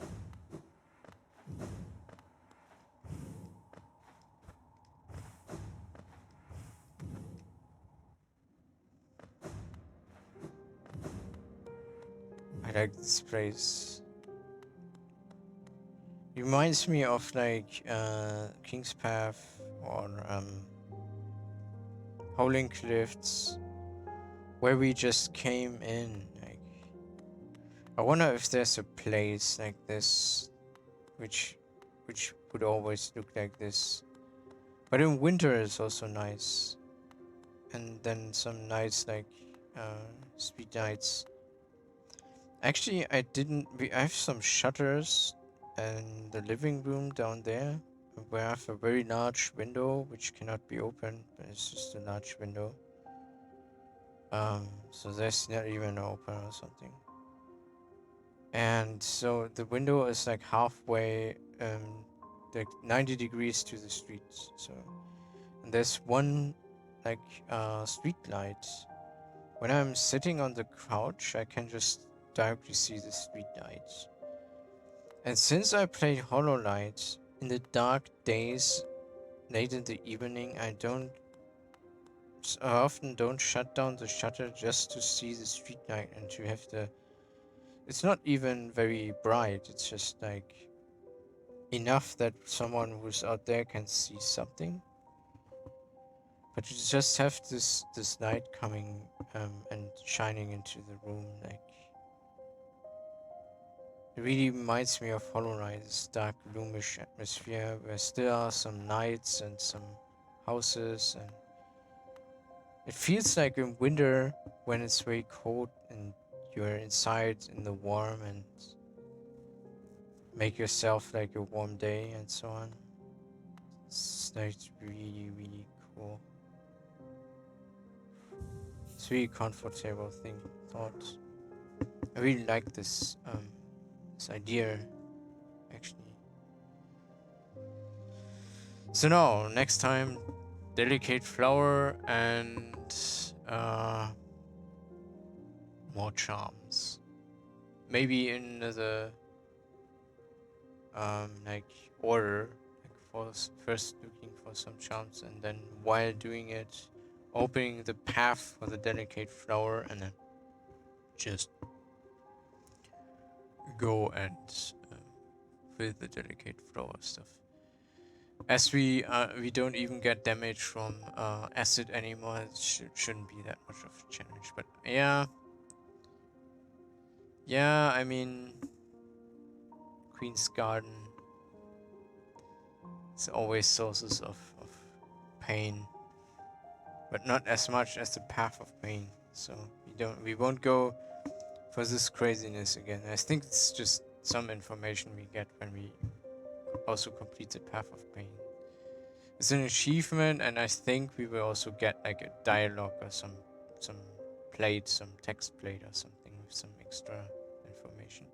I like this place. Reminds me of like King's Path or Howling Cliffs. where we just came in. Like, I wonder if there's a place like this, which would always look like this. But in winter it's also nice, and then some nights like street nights. Actually, I didn't. I have some shutters in the living room down there, where I have a very large window which cannot be opened. But it's just a large window. So that's not even open or something. And so the window is like halfway, like 90 degrees to the streets. So, and there's one like street light. When I'm sitting on the couch, I can just directly see the street lights. And since I played Hollow Knight in the dark days, late in the evening, I often don't shut down the shutter just to see the street light and to have the. It's not even very bright. It's just like enough that someone who's out there can see something. But you just have this light coming and shining into the room, like it really reminds me of Hollow Knight, this dark, gloomish atmosphere where still are some knights and some houses, and it feels like in winter when it's very cold and you're inside in the warm and make yourself like a warm day and so on. It's like really, really cool. It's really comfortable thought. I really like this this idea actually. So now next time, delicate flower and more charms. Maybe in the like order, like first looking for some charms, and then while doing it, opening the path for the delicate flower, and then just go and with the delicate flower stuff. As we don't even get damage from acid anymore, it shouldn't be that much of a challenge. But yeah, I mean, Queen's Garden is always sources of pain, but not as much as the Path of Pain. So we won't go for this craziness again. I think it's just some information we get when we also complete the Path of Pain. It's an achievement, and I think we will also get like a dialogue or some plate, some text plate or something with some extra information.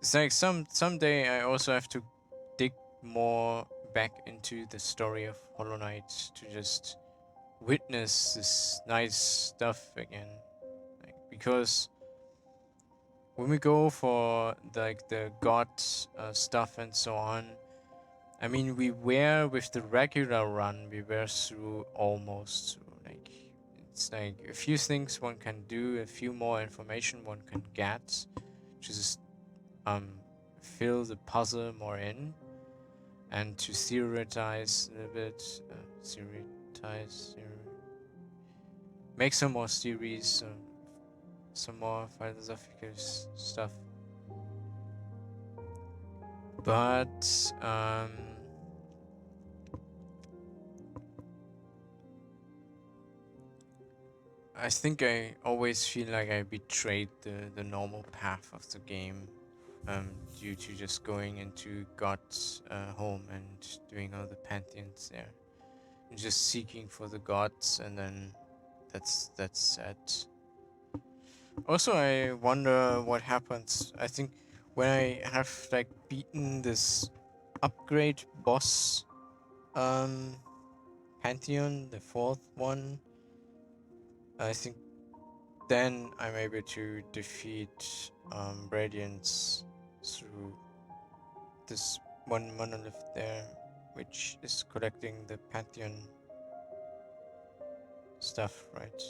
It's like someday I also have to dig more back into the story of Hollow Knight to just witness this nice stuff again, like, because when we go for like the god stuff and so on, I mean, we were with the regular run, we were through almost through. Like, it's like a few things one can do, a few more information one can get, just fill the puzzle more in, and to theorize a little bit, make some more theories, some more philosophical stuff. But I think I always feel like I betrayed the normal path of the game, due to just going into God's home and doing all the pantheons there, and just seeking for the gods, and then that's it. Also, I wonder what happens. I think when I have like beaten this upgrade boss, Pantheon, the fourth one, I think then I'm able to defeat Radiance through this one monolith there, which is collecting the Pantheon stuff, right?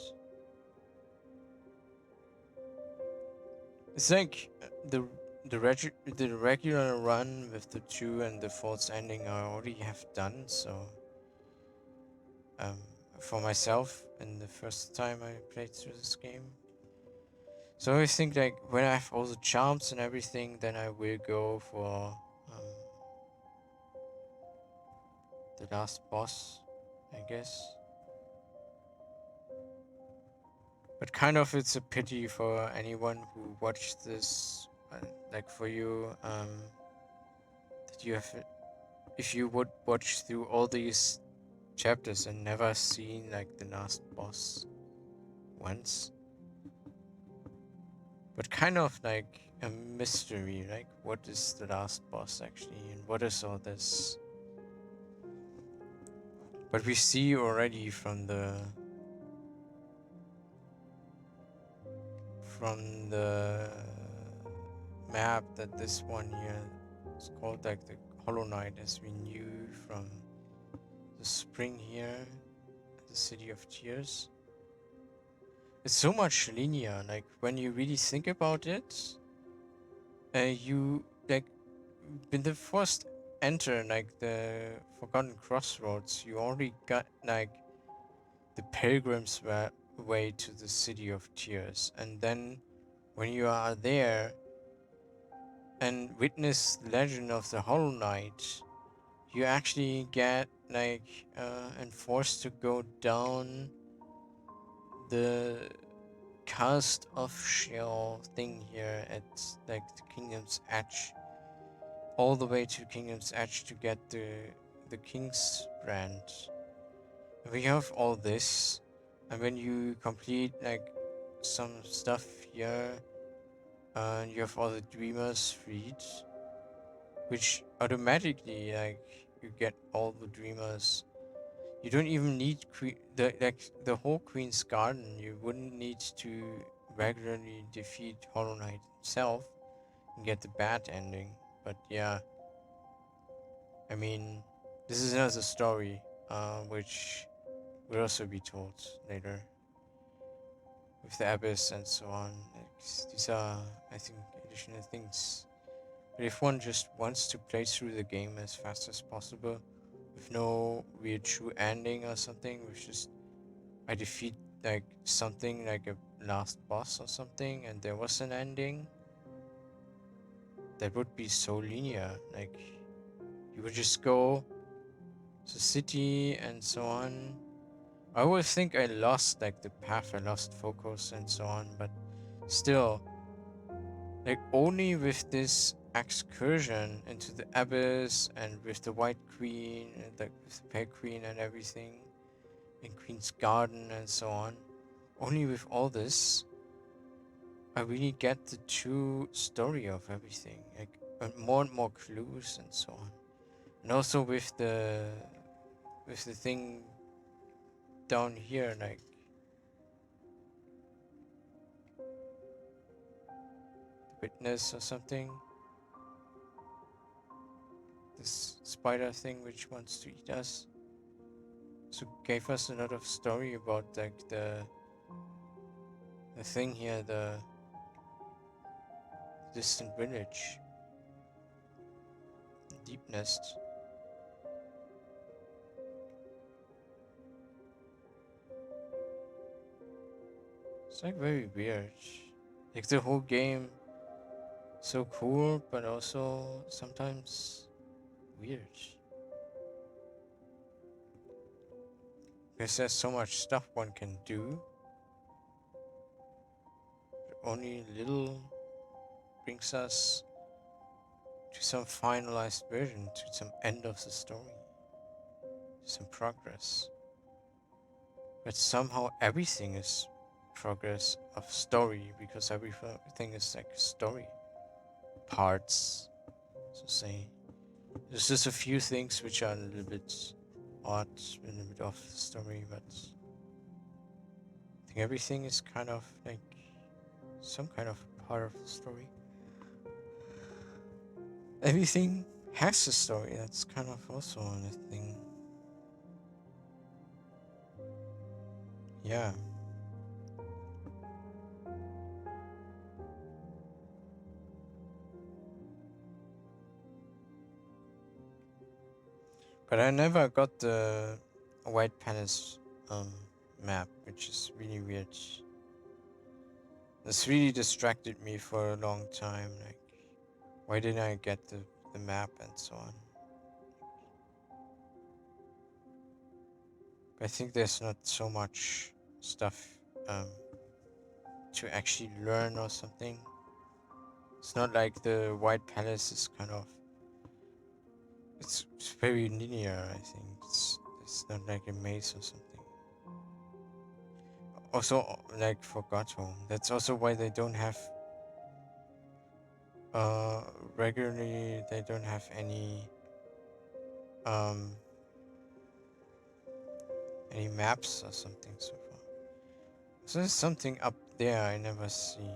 It's like the regular run with the 2 and the fourth ending I already have done, so um, for myself in the first time I played through this game. So I think like when I have all the charms and everything, then I will go for the last boss, I guess. But kind of it's a pity for anyone who watched this, like for you, that you have, if you would watch through all these chapters and never seen like the last boss once. But kind of like a mystery, like what is the last boss actually, and what is all this? But we see already from the map that this one here is called like the Hollow Knight, as we knew from the spring here, the City of Tears. It's so much linear, like when you really think about it, you like when the first enter like the Forgotten Crossroads, you already got like the pilgrim's way to the City of Tears, and then when you are there and witness the legend of the Hollow Knight, you actually get like enforced to go down the cast of shell thing here at like the Kingdom's Edge, all the way to Kingdom's Edge to get the King's brand. And we have all this, and when you complete like some stuff here, you have all the dreamers freed, which automatically like you get all the dreamers. You don't even need the whole Queen's Garden. You wouldn't need to regularly defeat Hollow Knight himself and get the bad ending. But yeah, I mean, this is another story, which will also be told later with the Abyss and so on. These are, I think, additional things. But if one just wants to play through the game as fast as possible, with no real true ending or something, with just I defeat like something like a last boss or something, and there was an ending, that would be so linear. Like you would just go to the city and so on. I always think I lost like the path, I lost focus and so on, but still, like only with this excursion into the Abyss and with the White Queen and like with the Pale Queen and everything, in Queen's Garden and so on, only with all this, I really get the true story of everything, like more and more clues and so on, and also with the thing down here, like the witness or something, this spider thing which wants to eat us. So gave us a lot of story about like the thing here, the distant village, the deep nest. It's like very weird. Like the whole game, so cool, but also sometimes weird. Because there's so much stuff one can do, but only little brings us to some finalized version, to some end of the story, some progress. But somehow everything is progress of story, because everything is like story parts, so say. There's just a few things which are a little bit odd, a little bit off the story, but I think everything is kind of like some kind of part of the story. Everything has a story, that's kind of also a thing. Yeah. But I never got the a White Palace map, which is really weird. This really distracted me for a long time. Like, why didn't I get the map and so on? But I think there's not so much stuff to actually learn or something. It's not like the White Palace is kind of... It's very linear, I think. It's not like a maze or something. Also, like for God's Home, that's also why they don't have... regularly, they don't have any maps or something so far. So there's something up there I never see.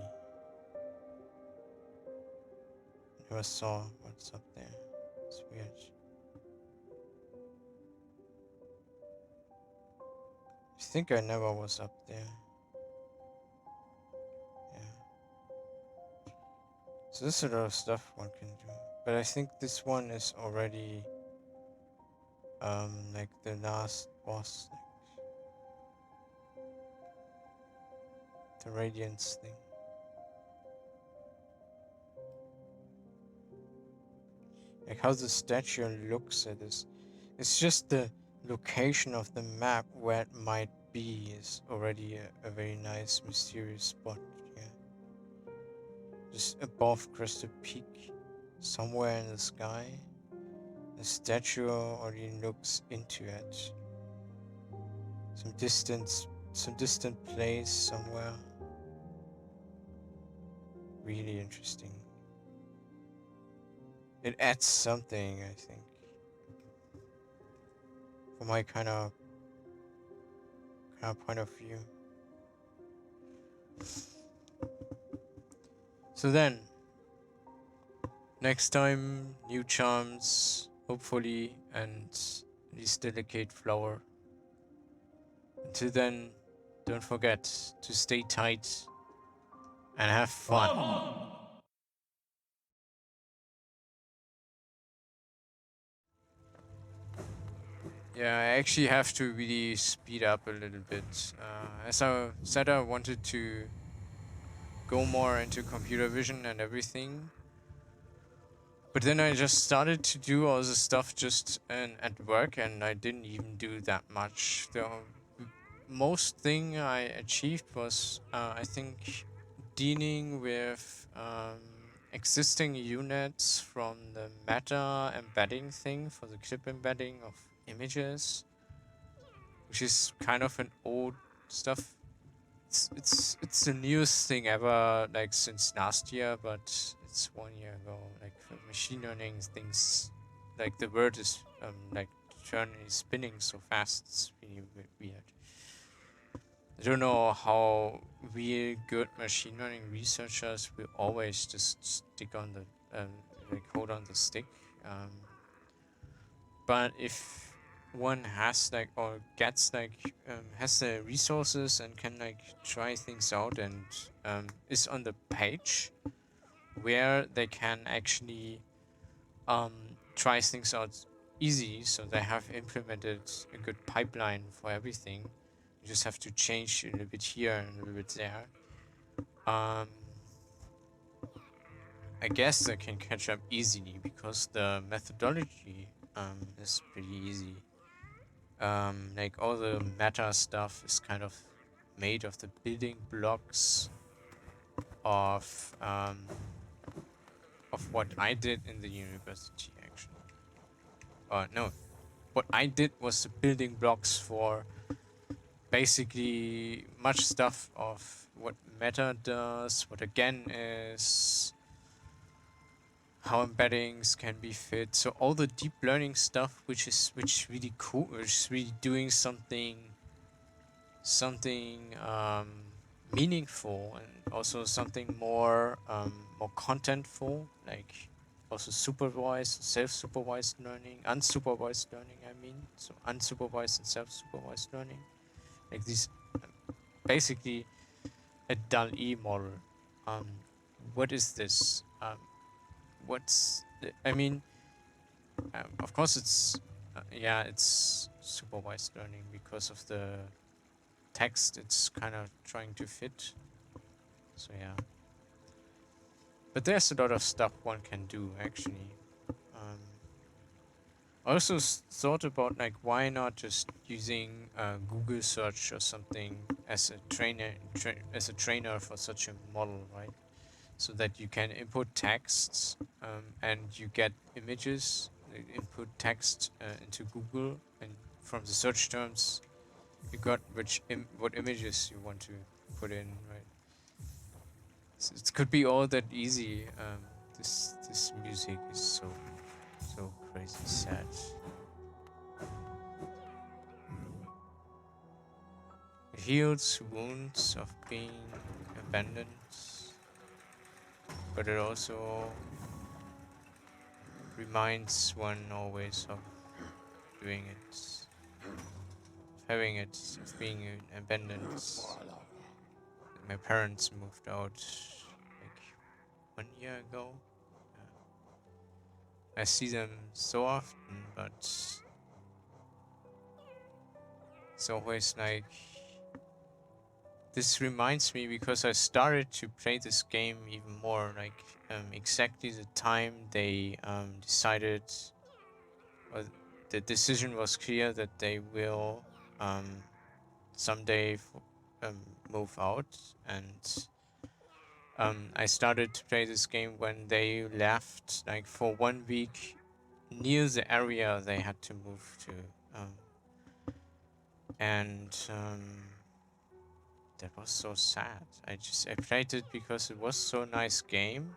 Never saw what's up there. It's weird. I think I never was up there. Yeah. So there's a lot of stuff one can do. But I think this one is already like the last boss. Like the Radiance thing. Like how the statue looks at this. It's just the location of the map where it might be is already a very nice mysterious spot. Yeah. Just above Crested Peak, somewhere in the sky, the statue already looks into it. Some distant place somewhere. Really interesting. It adds something, I think, for my kind of point of view. So then, next time, new charms, hopefully, and at least delicate flower. Until then, don't forget to stay tight and have fun. Yeah, I actually have to really speed up a little bit. As I said, I wanted to go more into computer vision and everything. But then I just started to do all the stuff just at work, and I didn't even do that much. The most thing I achieved was, I think, dealing with existing units from the meta embedding thing for the clip embedding of images, which is kind of an old stuff. It's the newest thing ever, like since last year, but it's 1 year ago. Like for machine learning things, like the word is like spinning so fast. It's really weird. I don't know how real good machine learning researchers will always just stick on the like hold on the stick. But if one has like or gets like has the resources and can like try things out and is on the page where they can actually try things out easy, so they have implemented a good pipeline for everything. You just have to change a little bit here and a little bit there. I guess they can catch up easily because the methodology is pretty easy. Like all the meta stuff is kind of made of the building blocks of what I did in the university, actually. No, what I did was the building blocks for basically much stuff of what meta does, what again is, how embeddings can be fit. So all the deep learning stuff, which is really cool, which is really doing something meaningful, and also something more contentful, like also supervised, self-supervised learning, unsupervised learning. I mean, so unsupervised and self-supervised learning, like these, basically a DAL-E model. What is this? Of course, it's Yeah, it's supervised learning because of the text. It's kind of trying to fit. So yeah. But there's a lot of stuff one can do actually. Um, I also thought about like why not just using Google search or something as a as a trainer for such a model, right? So that you can input texts and you get images. Input text into Google, and from the search terms, you got what images you want to put in, right? So it could be all that easy. This music is so crazy sad. It heals wounds of being abandoned, but it also reminds one always of doing it, of having it, of being abandoned. My parents moved out like 1 year ago. I see them so often, but it's always like this reminds me because I started to play this game even more, like exactly the time they decided, or the decision was clear that they will someday move out, and I started to play this game when they left, like for 1 week, near the area they had to move to, and that was so sad. I played it because it was so nice game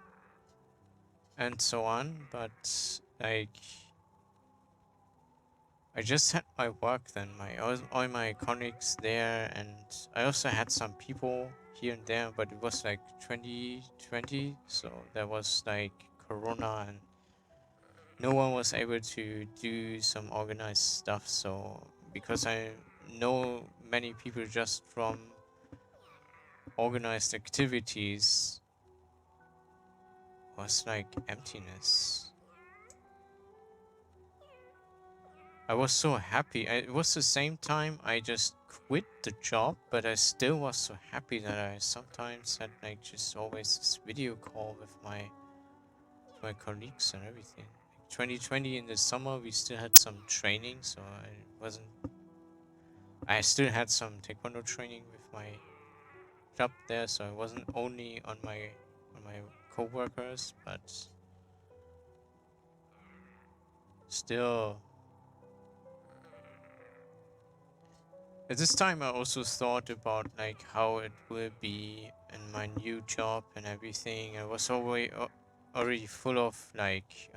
and so on, but like I just had my work then, all my colleagues there, and I also had some people here and there, but it was like 2020, so there was like Corona and no one was able to do some organized stuff. So because I know many people just from organized activities, was like emptiness. I was so happy. It was the same time I just quit the job, but I still was so happy that I sometimes had like just always this video call with my colleagues and everything. Like 2020 in the summer, we still had some training, so I still had some taekwondo training with my club there, so I wasn't only on my co-workers, but still. At this time, I also thought about like how it will be in my new job and everything. I was already full of like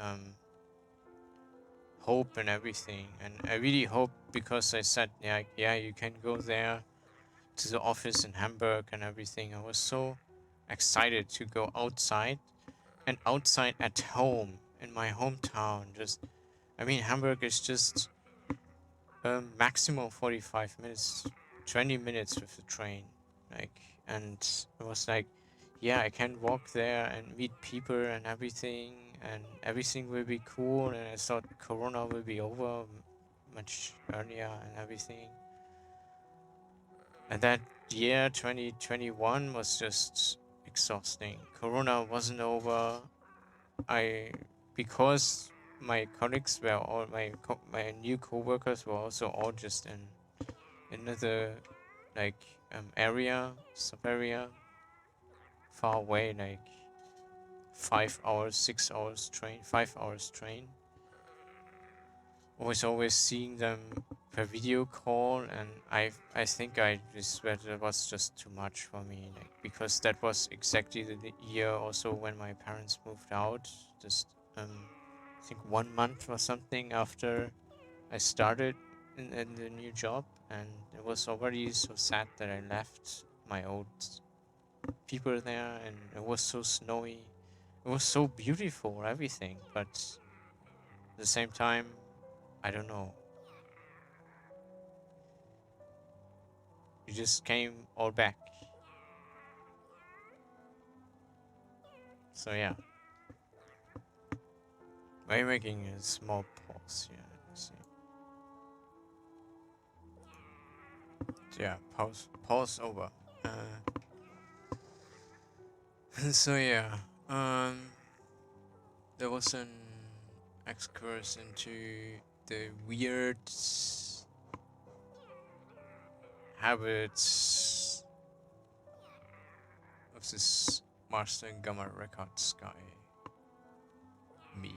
hope and everything, and I really hope because I said yeah, you can go there to the office in Hamburg and everything. I was so excited to go outside and outside at home in my hometown. I mean, Hamburg is just maximum 45 minutes, 20 minutes with the train. Like, and it was like, yeah, I can walk there and meet people and everything will be cool. And I thought Corona will be over much earlier and everything. And that year, 2021, was just exhausting. Corona wasn't over. Because my colleagues were all my new co-workers were also all just in another like sub area far away, like 5 hours, 6 hours train, 5 hours train. I was always seeing them per video call, and I think I just that it was just too much for me, like because that was exactly the year also when my parents moved out. Just I think 1 month or something after I started in the new job, and it was already so sad that I left my old people there, and it was so snowy. It was so beautiful, everything, but at the same time, I don't know. You just came all back. So yeah, we're making a small pause here. Let's see. yeah, pause over. So yeah, there was an excursion into the weird habits of this Master Gamma Records guy. Me.